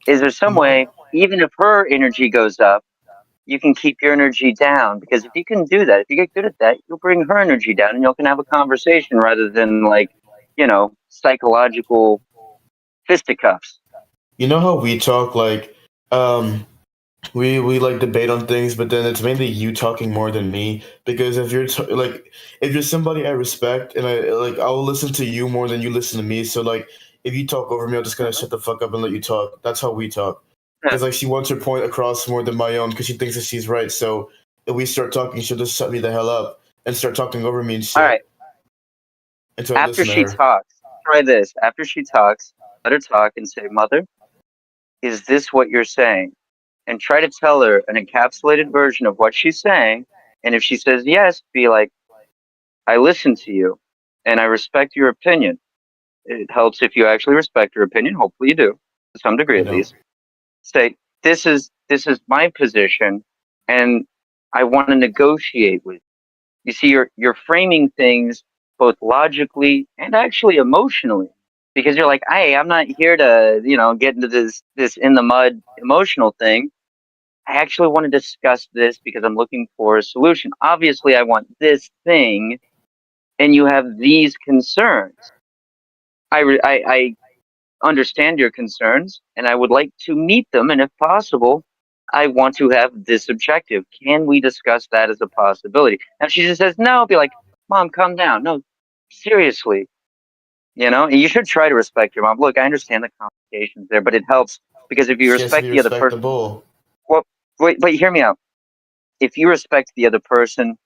Is there some No, way, even if her energy goes up, you can keep your energy down? Because if you can do that, if you get good at that, you'll bring her energy down, and you can have a conversation rather than like, psychological fisticuffs. you know how we talk like, um, we like debate on things, but then it's mainly you talking more than me. Because like, if you're somebody I respect, and I like, I'll listen to you more than you listen to me. So like, if you talk over me, I'll just kind of shut the fuck up and let you talk. That's how we talk. Because like, she wants her point across more than my own, because she thinks that she's right. So if we start talking, she'll just shut me the hell up and start talking over me and All right. shit until I After listen to she her. talks, try this. After she talks, let her talk and say, "Mother, is this what you're saying?" And try to tell her an encapsulated version of what she's saying. And if she says yes, be like, "I listen to you and I respect your opinion." It helps if you actually respect her opinion. Hopefully you do, to some degree I at don't. least. Say, this is my position and I want to negotiate with you. You see, you're framing things both logically and actually emotionally. Because you're like, hey, I'm not here to, get into this in the mud emotional thing. I actually want to discuss this because I'm looking for a solution. Obviously, I want this thing, and you have these concerns. I understand your concerns, and I would like to meet them. And if possible, I want to have this objective. Can we discuss that as a possibility? And if she just says no, I'll be like, Mom, calm down. No, seriously. And you should try to respect your mom. Look, I understand the complications there, but it helps because if you She has to respect be the other person, respectable. well, wait, hear me out. If you respect the other person,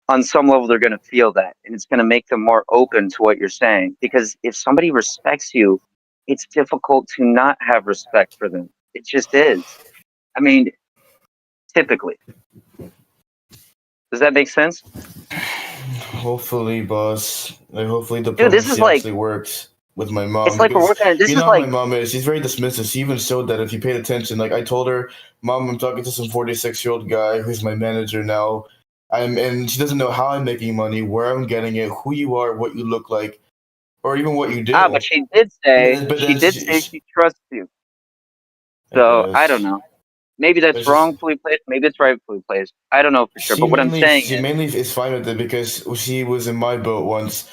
on some level, they're going to feel that, and it's going to make them more open to what you're saying. Because if somebody respects you, it's difficult to not have respect for them. It just is. I mean, typically. Does that make sense? Hopefully, boss. Like, hopefully, the Dude, this is prophecy like, actually works with my it's mom like we're because working on it. This you is know how my like, mom is. She's very dismissive. She even showed that if you paid attention. Like I told her, Mom, I'm talking to some 46-year-old guy who's my manager now. And she doesn't know how I'm making money, where I'm getting it, who you are, what you look like, or even what you but do. she did say, But then she trusts you. I So I don't guess. know. Maybe But that's she's wrongfully placed. Maybe it's rightfully placed. I don't know for sure. But what I'm saying she is, mainly is fine with it because she was in my boat once.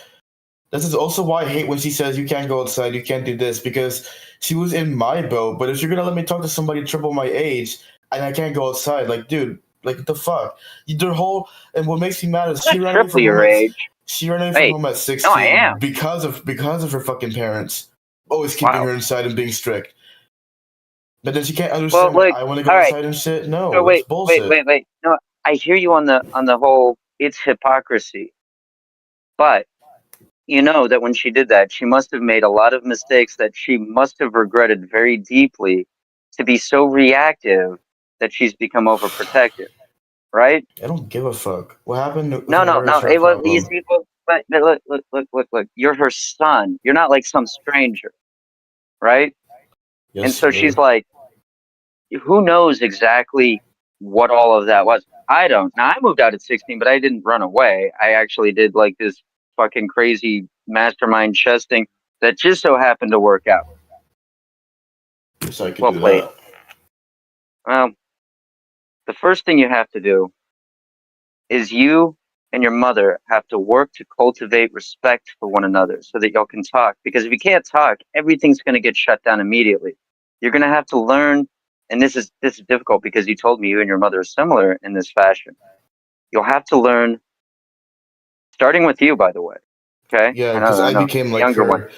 This is also why I hate when she says you can't go outside, you can't do this, because she was in my boat. But if you're gonna let me talk to somebody triple my age and I can't go outside, like, dude, like, what the fuck? Their whole and what makes me mad is I'm not triple your age. she ran away from Wait, home at no, I 16 am. because of her fucking parents always keeping Wow. her inside and being strict. But then she can't Well, understand why look, I want to all go right. outside and shit. So No, it's wait. bullshit. No, I hear you on the whole. It's hypocrisy, but you know that when she did that, she must have made a lot of mistakes that she must have regretted very deeply to be so reactive that she's become overprotective, right? I don't give a fuck. What happened with No, no, her is no. her Hey, look, you problem. see, but look. You're her son. You're not like some stranger, right? Yes, And so she's sir. like, who knows exactly what all of that was? I don't. Now, I moved out at 16, but I didn't run away. I actually did like this fucking crazy mastermind chess thing that just so happened to work out. Wish I could Well do played. that. Well, the first thing you have to do is you and your mother have to work to cultivate respect for one another so that y'all can talk. Because if you can't talk, everything's going to get shut down immediately. You're going to have to learn, and this is difficult because you told me you and your mother are similar in this fashion. You'll have to learn, starting with you, by the way. Okay, Yeah, because I I know, became the like younger one. her.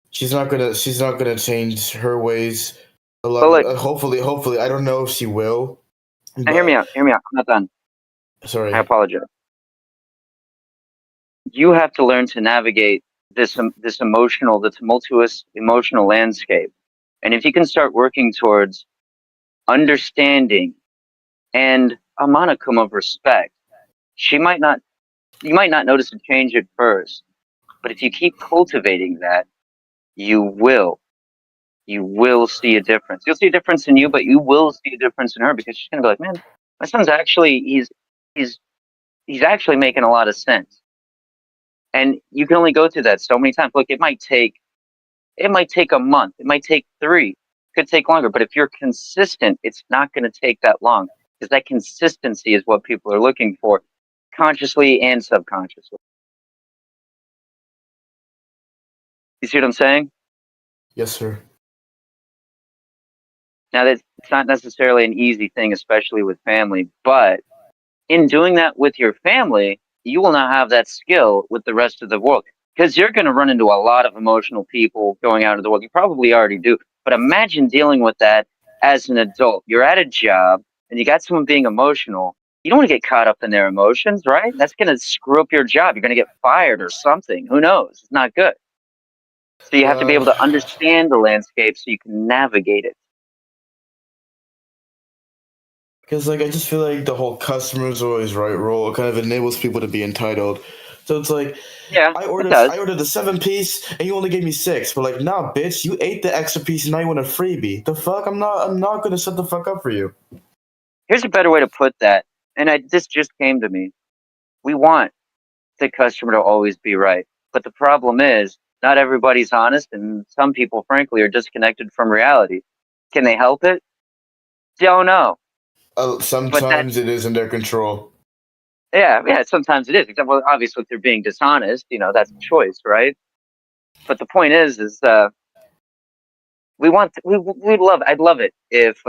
She's not gonna change her ways. A But lot. look, Hopefully, I don't know if she will. now hear me But out. Hear me out. I'm not done. I sorry. apologize. You have to learn to navigate this tumultuous emotional landscape. And if you can start working towards understanding and a monicum of respect, she might not, you might not notice a change at first, but if you keep cultivating that, you will, you will see a difference. You'll see a difference in you, but you will see a difference in her because she's going to be like, man, my son's actually, he's, he's actually making a lot of sense. And you can only go through that so many times. Look, it might take a month. It might take three. It could take longer. But if you're consistent, it's not going to take that long because that consistency is what people are looking for, consciously and subconsciously. You see what I'm saying? Yes, sir. Now, that it's not necessarily an easy thing, especially with family. But in doing that with your family, you will not have that skill with the rest of the world because you're going to run into a lot of emotional people going out into the world. You probably already do. But imagine dealing with that as an adult. You're at a job and you got someone being emotional. You don't want to get caught up in their emotions, right? That's going to screw up your job. You're going to get fired or something. Who knows? It's not good. So you have to be Yeah. able to understand the landscape so you can navigate it. Because like I just feel like the whole customer's always right role kind of enables people to be entitled. So it's like Yeah, it does. I ordered the 7 piece and you only gave me 6. But like, nah, bitch, you ate the extra piece and now you want a freebie. The fuck? I'm not gonna shut the fuck up for you. Here's a better way to put that. And this just came to me. We want the customer to always be right. But the problem is, not everybody's honest, and some people, frankly, are disconnected from reality. Can they help it? Don't know. But that, Sometimes it is in their control. yeah, sometimes it is. Except, well, obviously, if they're being dishonest, that's a choice, right? But the point is I'd love it if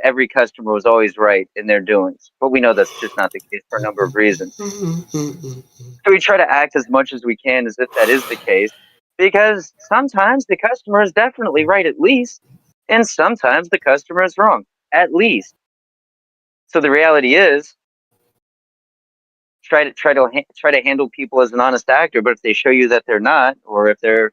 every customer was always right in their doings, but we know that's just not the case for a number of reasons. So we try to act as much as we can as if that is the case, because sometimes the customer is definitely right at least, and sometimes the customer is wrong at least. So the reality is, try to handle people as an honest actor. But if they show you that they're not, or if they're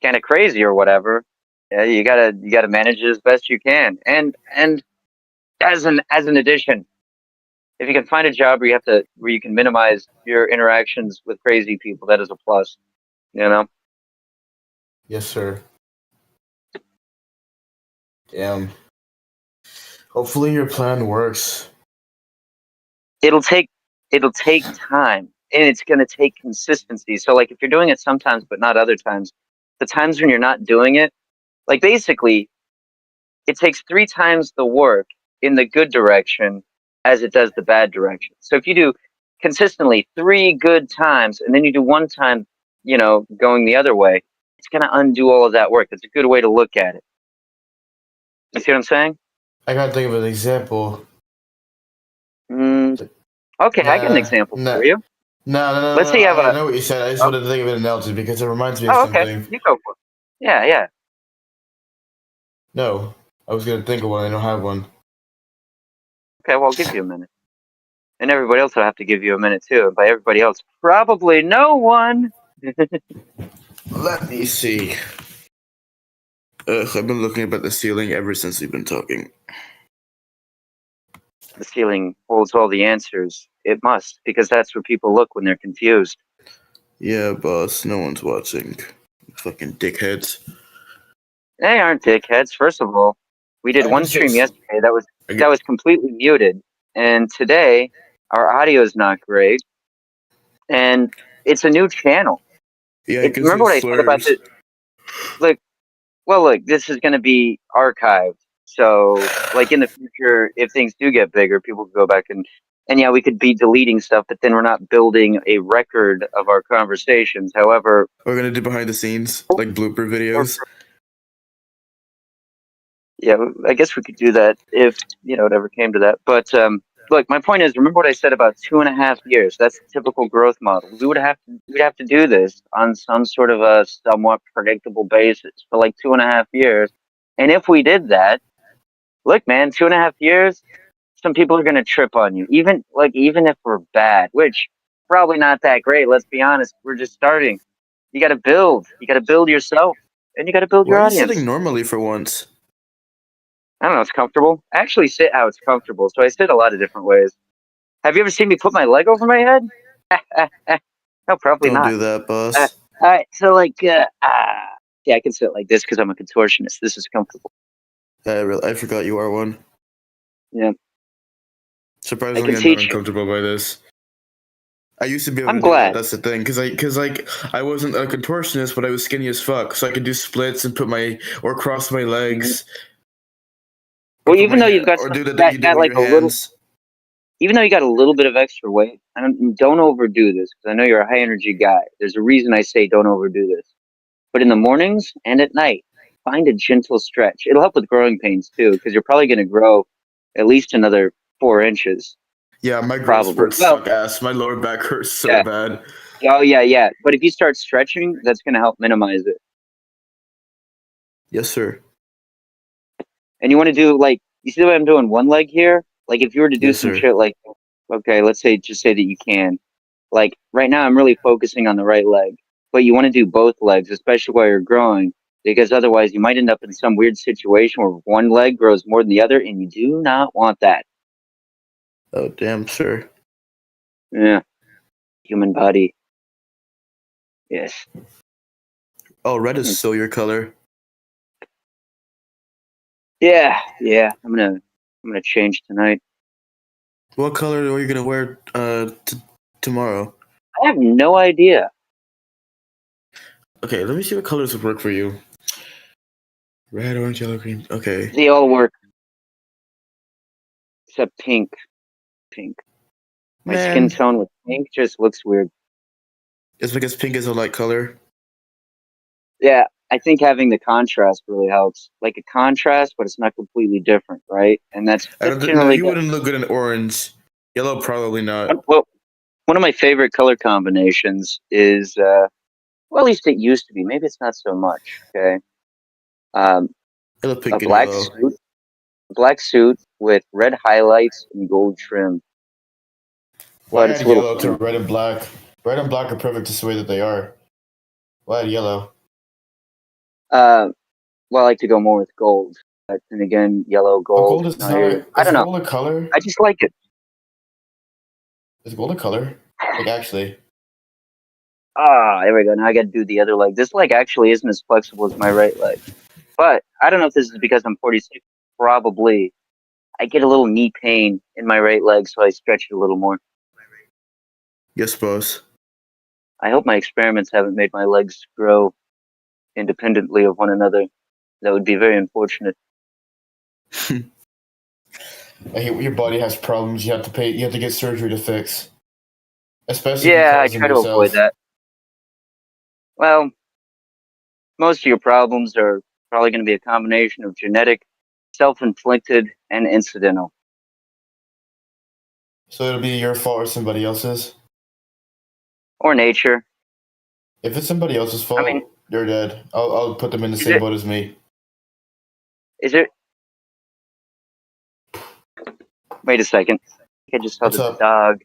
kind of crazy or whatever, yeah, you gotta manage it as best you can. And as an addition, if you can find a job where you can minimize your interactions with crazy people, that is a plus. You know. Yes, sir. Damn. Hopefully your plan works. it'll take it'll take time, and it's going to take consistency. So like if you're doing it sometimes but not other times, the times when you're not doing it, like basically it takes 3 times the work in the good direction as it does the bad direction. So if you do consistently 3 good times and then you do 1 time, going the other way, it's going to undo all of that work. It's a good way to look at it. You see what I'm saying? I gotta think of an example. Mm, okay, I got an Nah, example nah. for you. No, no, no, Let's no. say you have I a. know what you said. I just Oh, wanted to think of an analogy because it reminds me of oh, okay. something. You go for it. Yeah, yeah. No, I was gonna think of one. I don't have one. Okay, well, I'll give you a minute. And everybody else will have to give you a minute too. And by everybody else, probably no one. Let me see. I've been looking up at the ceiling ever since we've been talking. The ceiling holds all the answers. It must, because that's where people look when they're confused. Yeah, boss. No one's watching. Fucking dickheads. They aren't dickheads. First of all, we did I one just stream get. yesterday that was I that get. was completely muted, and today our audio is not great, and it's a new channel. Yeah, I can Remember say what I said about slurs. the look? Well, look, this is going to be archived. So, like in the future, if things do get bigger, people can go back and yeah, we could be deleting stuff, but then we're not building a record of our conversations. However, We're gonna do behind the scenes, like blooper or, videos. yeah, I guess we could do that if it ever came to that. But look, my point is, remember what I said about 2.5 years? That's the typical growth model. We'd have to do this on some sort of a somewhat predictable basis for like 2.5 years. And if we did that, look, man, 2.5 years, some people are gonna trip on you. Even if we're bad, which probably not that great. Let's be honest. We're just starting. You got to build. You got to build yourself, and you got to build Why your are you sitting audience. normally for once? I don't know. It's comfortable. I actually sit how it's comfortable, so I sit a lot of different ways. Have you ever seen me put my leg over my head? No, probably Don't not. do that, Uh, boss. all right, so yeah, I can sit like this because I'm a contortionist. This is comfortable. I forgot you are one. Yeah, I can Surprisingly, I'm not teach you. uncomfortable by this. I used to be able I'm to do that. glad. That's the thing, because I wasn't a contortionist, but I was skinny as fuck, so I could do splits and or cross my Mhm. legs, or Well, put even my though you've got or do that thing you got do got with like your a little, hands. even though you got a little bit of extra weight, don't overdo this because I know you're a high energy guy. There's a reason I say don't overdo this. But in the mornings and at night, find a gentle stretch. It'll help with growing pains too, because you're probably going to grow at least another 4 inches, Yeah, my growth probably. spurts Well, suck ass. My lower back hurts so yeah. bad. Oh, yeah, yeah. But if you start stretching, that's going to help minimize it. Yes, sir. And you want to do like, you see the way I'm doing one leg here? Like if you were to do Yes, some sir. shit like, okay, just say that you can. Like right now, I'm really focusing on the right leg, but you want to do both legs, especially while you're growing, because otherwise you might end up in some weird situation where one leg grows more than the other, and you do not want that. Oh, damn, sir. Yeah, human body. Yes. Oh, red is Hmm. so your color. Yeah, yeah. I'm gonna change tonight. What color are you gonna wear tomorrow? I have no idea. Okay, let me see what colors would work for you. Red, orange, yellow, green. Okay. They all work except pink. Pink. My skin Man, tone with pink just looks weird. it's because pink is a light color. Yeah, I think having the contrast really helps. Like a contrast, but it's not completely different, right? And I that's don't. No, generally you good. wouldn't look good in orange. Yellow, probably not. Well, one of my favorite color combinations is well, at least it used to be. Maybe it's not so much. Okay, um, Yellow, a pink, and yellow. black suit with red highlights and gold trim, Why but it's add a little yellow to funny. red and black? Red and black are perfect just the way that they are. Why add yellow? Uh, well, I like to go more with gold, but then again, yellow, But gold. gold is No, not you're. a. I Is don't know. gold a color? I just like it. Is gold a color? Like actually. Ah, there we go. Now I got to do the other leg. This leg actually isn't as flexible as my right leg, but I don't know if this is because I'm 46. Probably. I get a little knee pain in my right leg, so I stretch it a little more. Yes, boss. I hope my experiments haven't made my legs grow independently of one another. That would be very unfortunate. I hate when your body has problems. You have to pay. You have to get surgery to fix. Especially if you Yeah, I cause them try to avoid yourself. that. Well, most of your problems are probably going to be a combination of genetic, self inflicted, and incidental, So it'll be your fault or somebody else's. or nature. If it's somebody else's I mean, fault, you're dead. I'll put them in the is same it, boat as me. is it, wait a second. I just saw What's the up? dog.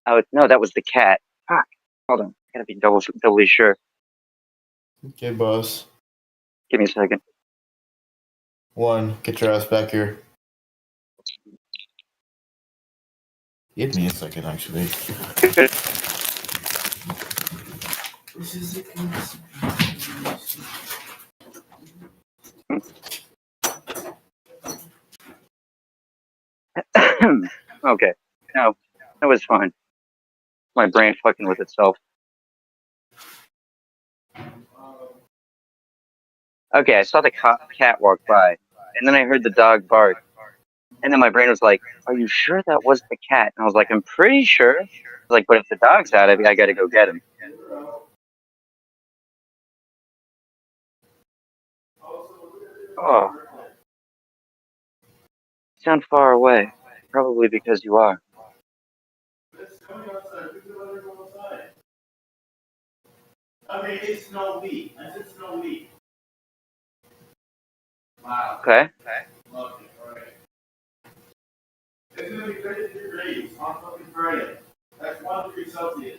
Oh, no, that was the cat. Fuck. Hold on. I gotta be doubly sure. Okay, boss. Give me a second. One, get your ass back here. Give me a second, actually. Okay. No, that was fine. My brain fucking with itself. Okay, I saw the cat walk by, and then I heard the dog bark, and then my brain was like, "Are you sure that was the cat?" And I was like, "I'm pretty sure." Like, but if the dog's out, I got to go get him. Oh, you sound far away. Probably because you are. I mean, it's snow week. I said snow week. Wow. Okay. Love it. All right. It's going to be 33 degrees on fucking Friday. That's 1 degree Celsius.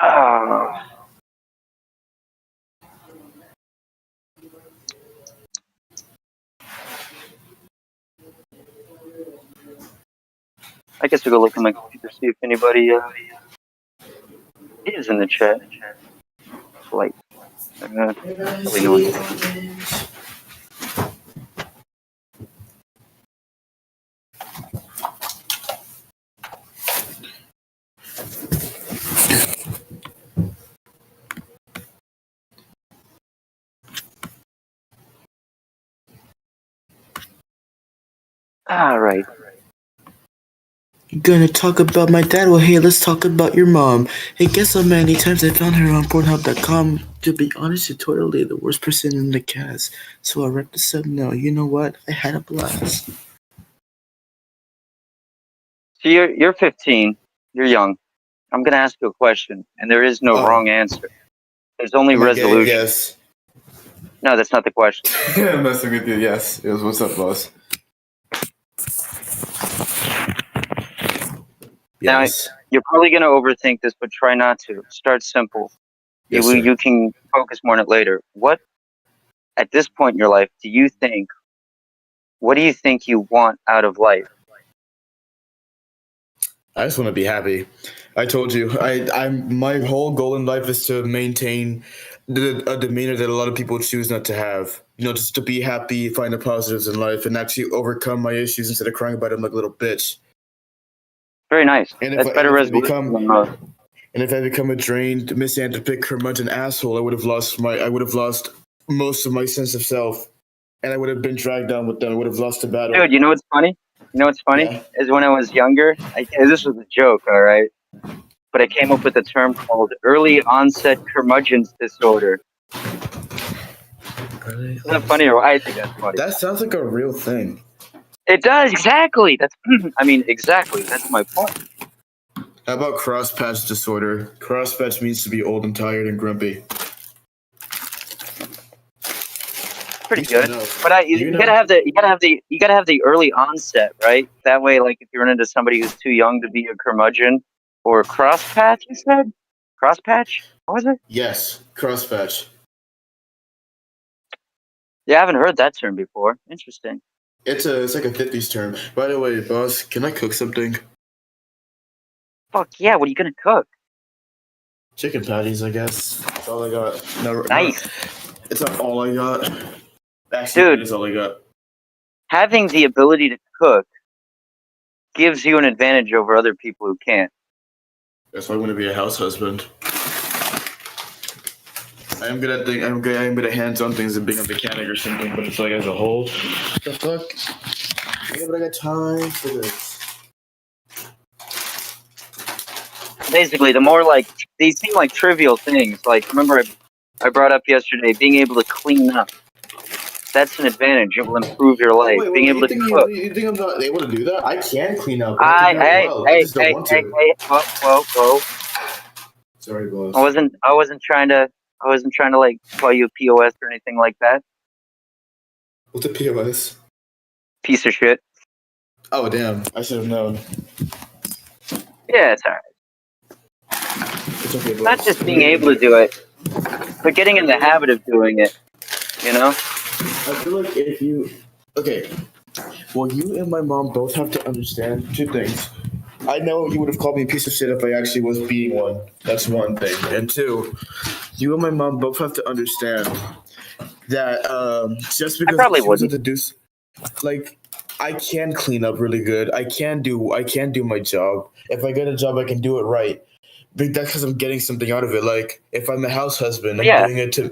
Oh, I guess I'll go look on my computer see if anybody is in the chat. Like, probably no one. All right. You're gonna talk about my dad? Well, hey, let's talk about your mom. Hey, guess how many times I found her on Pornhub.com? To be honest, you're totally the worst person in the cast. So I wrapped this up now. You know what? I had a blast. So you're 15. You're young. I'm gonna ask you a question, and there is no Oh, wrong answer. There's only am I gay? resolution. Yes. No, that's not the question. I'm messing with you. Yes. It was what's up, boss. Now, Yes. you're probably gonna overthink this, but try not to. Start simple. Yes, sir. You can focus more on it later. What at this point in your life do you think? What do you think you want out of life? I just want to be happy. I told you, I'm my whole goal in life is to maintain a demeanor that a lot of people choose not to have. You know, just to be happy, find the positives in life, and actually overcome my issues instead of crying about them like a little bitch. Very nice. And if That's I better resolution than most. and if I become a drained, misanthropic, curmudgeon asshole, I would have lost most of my sense of self. and I would have been dragged down with them. I would have lost the battle. Dude, you know what's funny? You know what's funny Yeah. is when I was younger. This was a joke, all right, but I came up with a term called early onset curmudgeon's disorder. Really? Isn't that funny? Or I think that's funny. That sounds like a real thing. It does exactly. That's I mean exactly. That's my point. How about crosspatch disorder? Crosspatch means to be old and tired and grumpy. Pretty You should good. know. But You you know? gotta have the early onset, right? That way, like if you run into somebody who's too young to be a curmudgeon or crosspatch, you said crosspatch. What was it? Yes, crosspatch. Yeah, I haven't heard that term before. Interesting. It's like a 50s term. By the way, boss, can I cook something? Fuck yeah! What are you gonna cook? Chicken patties, I guess. That's all I got. No, Nice, it's not all I got. Actually, that dude. is all I got. Having the ability to cook gives you an advantage over other people who can't. That's why I want to be a house husband. I am good at things. I am good at hands-on things and being a mechanic or something. But it's like as a whole, what the fuck? Yeah, but I got time for this. Basically, the more like these seem like trivial things. Like remember, I brought up yesterday being able to clean up. That's an advantage. It will improve your Oh, life. wait, Being wait. able You to think cook. you think I'm not able to do that? I can clean up. I can do it well. I just don't want to. Whoa. Sorry, boss. I wasn't trying to like call you a POS or anything like that. What's a POS? Piece of shit. Oh, damn. I should have known. Yeah, it's alright. It's okay, boss. Not just being able to do it, but getting in the habit of doing it. You know? I feel like if you. Okay. Well, you and my mom both have to understand two things. I know you would have called me a piece of shit if I actually was being one. That's one thing. And two, you and my mom both have to understand that just I because probably she was wouldn't. to do, like, I can clean up really good. I can do my job. If I get a job, I can do it right. But that's because I'm getting something out of it. Like if I'm a house husband, But yeah,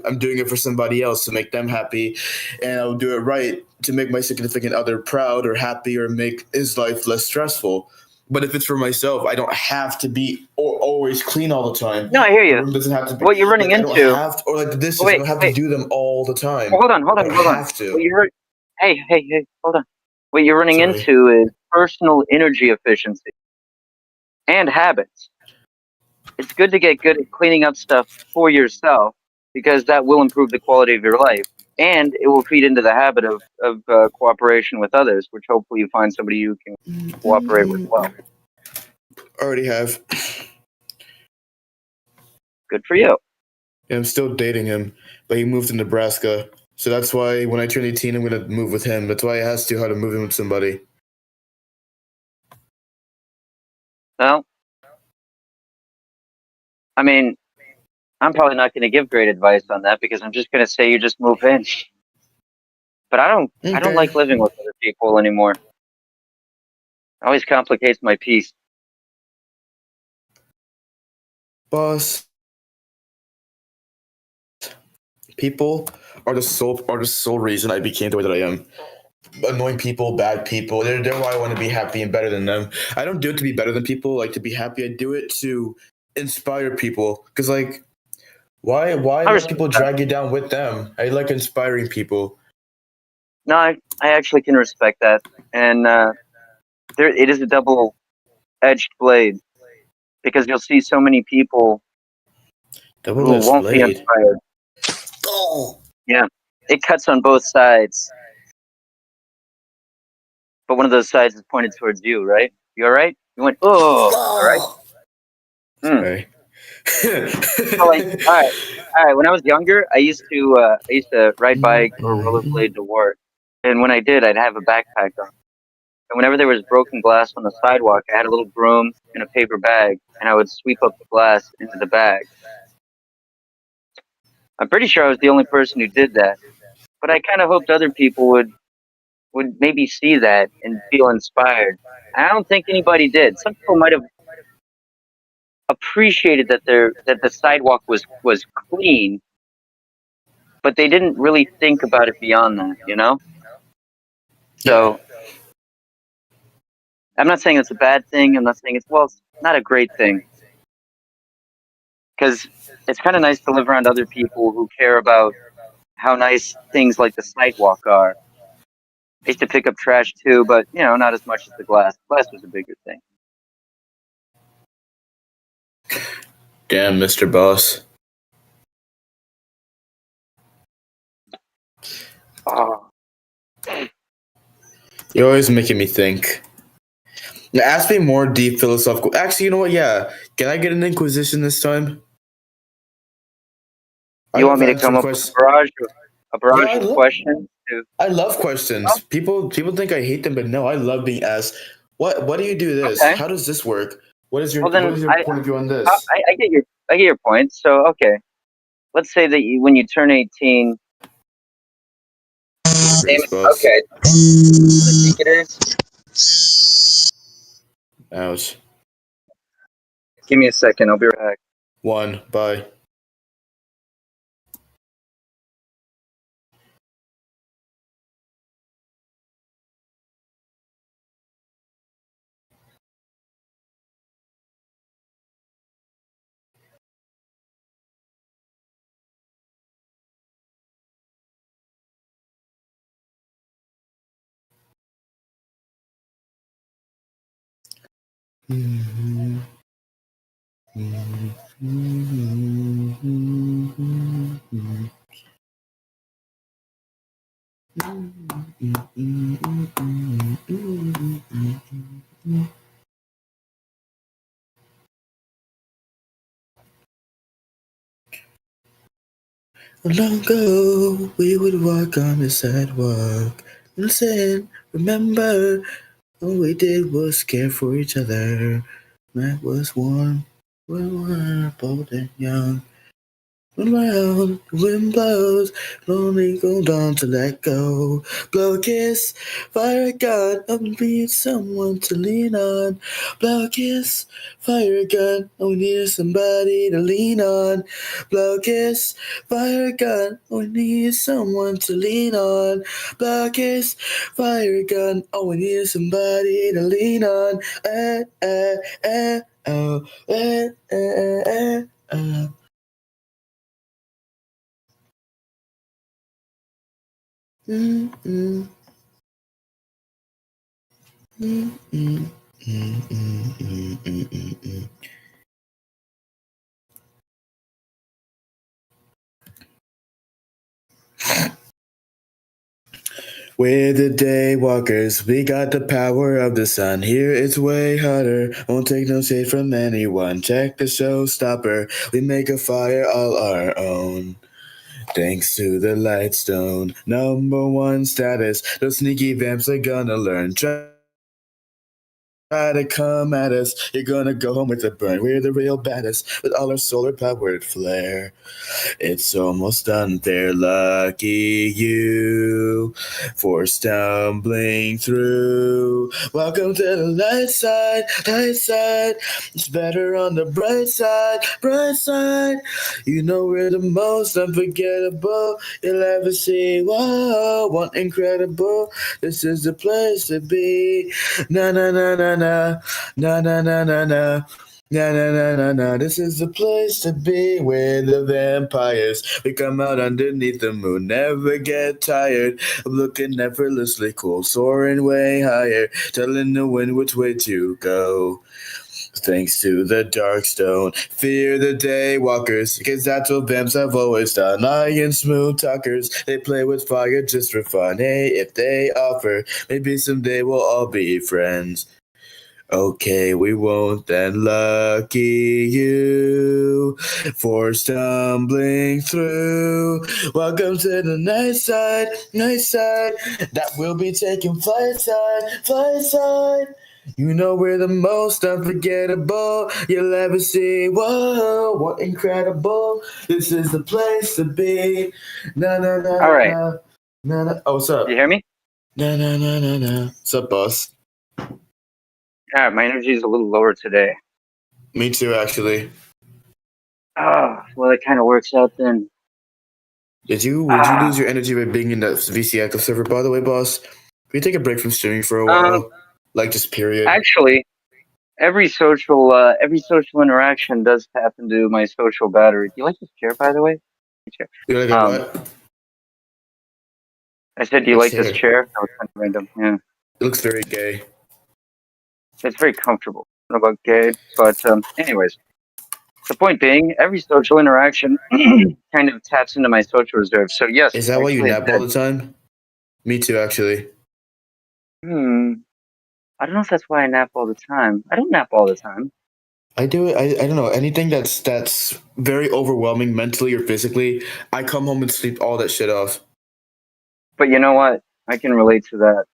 I'm doing it for somebody else to make them happy, and I'll do it right to make my significant other proud or happy or make his life less stressful. But if it's for myself, I don't have to be always clean all the time. no, I hear The you. room doesn't have to be What you're running like I don't into. have to, or like the Oh, dishes. I wait, don't have to wait. do them all the time. Oh, hold on. I don't have to. What you're hey, hold on. What you're running Sorry. into is personal energy efficiency and habits. It's good to get good at cleaning up stuff for yourself because that will improve the quality of your life and it will feed into the habit of cooperation with others, which hopefully you find somebody you can cooperate with well. Already have. Good for you. Yeah, I'm still dating him, but he moved to Nebraska. So that's why when I turn 18, I'm going to move with him. That's why I asked you how to move in with somebody. Well, I mean, I'm probably not going to give great advice on that because I'm just going to say you just move in. But I don't Okay. like living with other people anymore. It always complicates my peace. Boss, people are the sole reason I became the way that I am. Annoying people, bad people. They're why I want to be happy and better than them. I don't do it to be better than people, like to be happy. I do it to inspire people. Cause like, why I let respect people that. drag you down with them? I like inspiring people. No, I actually can respect that. And it is a double-edged blade because you'll see so many people who Double-edged won't be blade. inspired. Oh. Yeah, it cuts on both sides, but one of those sides is pointed towards you, right? You all right? You went, oh, all right. Oh. Hmm. Sorry. So like, all right. When I was younger, I used to ride bike or rollerblade to work, and when I did, I'd have a backpack on. And whenever there was broken glass on the sidewalk, I had a little broom and a paper bag, and I would sweep up the glass into the bag. I'm pretty sure I was the only person who did that, but I kind of hoped other people would maybe see that and feel inspired. I don't think anybody did. Some people might have appreciated that the sidewalk was clean, but they didn't really think about it beyond that, you know? Yeah. So I'm not saying it's a bad thing. I'm not saying it's not a great thing because it's kind of nice to live around other people who care about how nice things like the sidewalk are. I used to pick up trash too, but not as much as the glass. Glass was a bigger thing. Damn, Mr. Boss. Oh, You're always making me think. Now, ask me more deep philosophical. Actually, you know what? Yeah. Can I get an inquisition this time? I you want love me to come answering up with questions. a Yeah, barrage of questions? I love questions. Oh, People think I hate them, but no, I love being asked. What do you do this? okay. How does this work? Well, What then is your point of view on I, this? I I get your point. So okay, let's say that when you turn 18, Grace same. boss. Okay, what I think it is. Ouch. Give me a second. I'll be right back. One. Bye. Long ago, we would walk on the sidewalk. Listen, remember, all we did was care for each other. Night was warm, we were bold and young. Around, the wind blows, lonely hold on to let go. Blow a kiss, fire a gun, and we need someone to lean on. Blow a kiss, fire a gun, and we need somebody to lean on. Blow a kiss, fire a gun, and we need someone to lean on. Blow a kiss, fire a gun, oh we need somebody to lean on. Oh, oh. Mm, mm, mm, mm, mm, mm, mm, mm, mm. We're the daywalkers, we got the power of the sun. Here it's way hotter, won't take no shade from anyone. Check the showstopper, we make a fire all our own. Thanks to the Lightstone, number one status. Those sneaky vamps are gonna learn. Try to come at us, you're gonna go home with a burn. We're the real baddest with all our solar powered flair. It's almost done. They're lucky you for stumbling through. Welcome to the light side, light side. It's better on the bright side, bright side. You know we're the most unforgettable you'll ever see. Whoa, one incredible. This is the place to be. Na na na na na, na na na na na. Na na na na na, this is the place to be with the vampires. We come out underneath the moon, never get tired of looking effortlessly cool, soaring way higher, telling the wind which way to go. Thanks to the Darkstone, fear the Daywalkers, because that's what vamps have always done. Lying smooth talkers, they play with fire just for fun. Hey, if they offer, maybe someday we'll all be friends. Okay, we won't then. Lucky you for stumbling through. Welcome to the night side, that will be taking flight side, flight side. You know we're the most unforgettable you'll ever see. Whoa, what incredible. This is the place to be. Na na na All na right. na. Na na. Oh, what's You up? hear me? Na na na na na. What's up, boss? All right. My energy is a little lower today. Me too, actually. Oh, well, it kind of works out then. Would you lose your energy by being in that VC active server? By the way, boss, can we take a break from streaming for a while? Like just period. Actually, every social interaction does tap into my social battery. Do you like this chair, by the way? Chair. You like a what? I said, do you like this chair? That was kind of random. Yeah, it looks very gay. it's very comfortable. I don't know about gay, but anyways, the point being, every social interaction kind of taps into my social reserve. So yes, Is that why you nap all the time? Me too, actually. I don't know if that's why I nap all the time. I don't nap all the time. I do it. I don't know, anything that's very overwhelming mentally or physically. I come home and sleep all that shit off. But you know what? I can relate to that.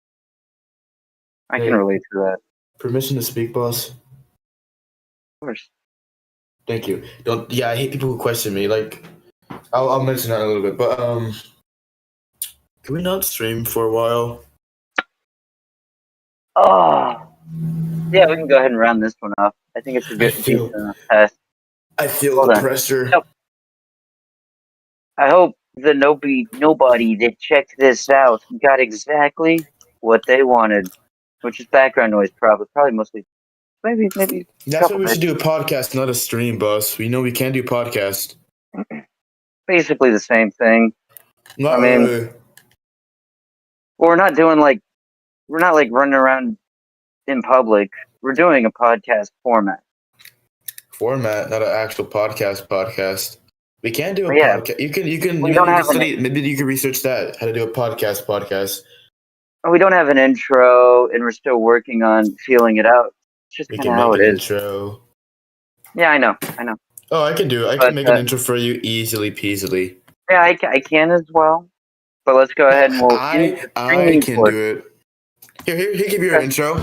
I can relate to that. Permission to speak, boss. Of course. Thank you. Don't. Yeah, I hate people who question me. Like, I'll mention that in a little bit. But can we not stream for a while? Oh, yeah. We can go ahead and round this one off. I think it's a good decent test. I feel the pressure. I hope the nobody that checked this out got exactly what they wanted, which is background noise, probably mostly. Maybe. That's why we should do a podcast, not a stream, boss. We know we can do podcast. Basically the same thing. Not really. We're not running around in public. We're doing a podcast format. Format, not an actual podcast. We can do a podcast. You can. Maybe you can research that, how to do a podcast. We don't have an intro, and we're still working on feeling it out. It's just kind of how it is. Intro. Yeah, I know. Oh, I can do it. I can make an intro for you easily peasily. Yeah, I can as well. But let's go ahead and I can do it. Here, give you your intro.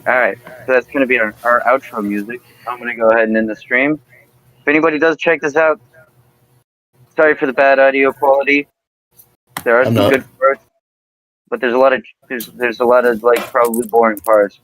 All right, so that's going to be our outro music. I'm going to go ahead and end the stream. If anybody does check this out, sorry for the bad audio quality. There are some good parts, but there's a lot of like probably boring parts.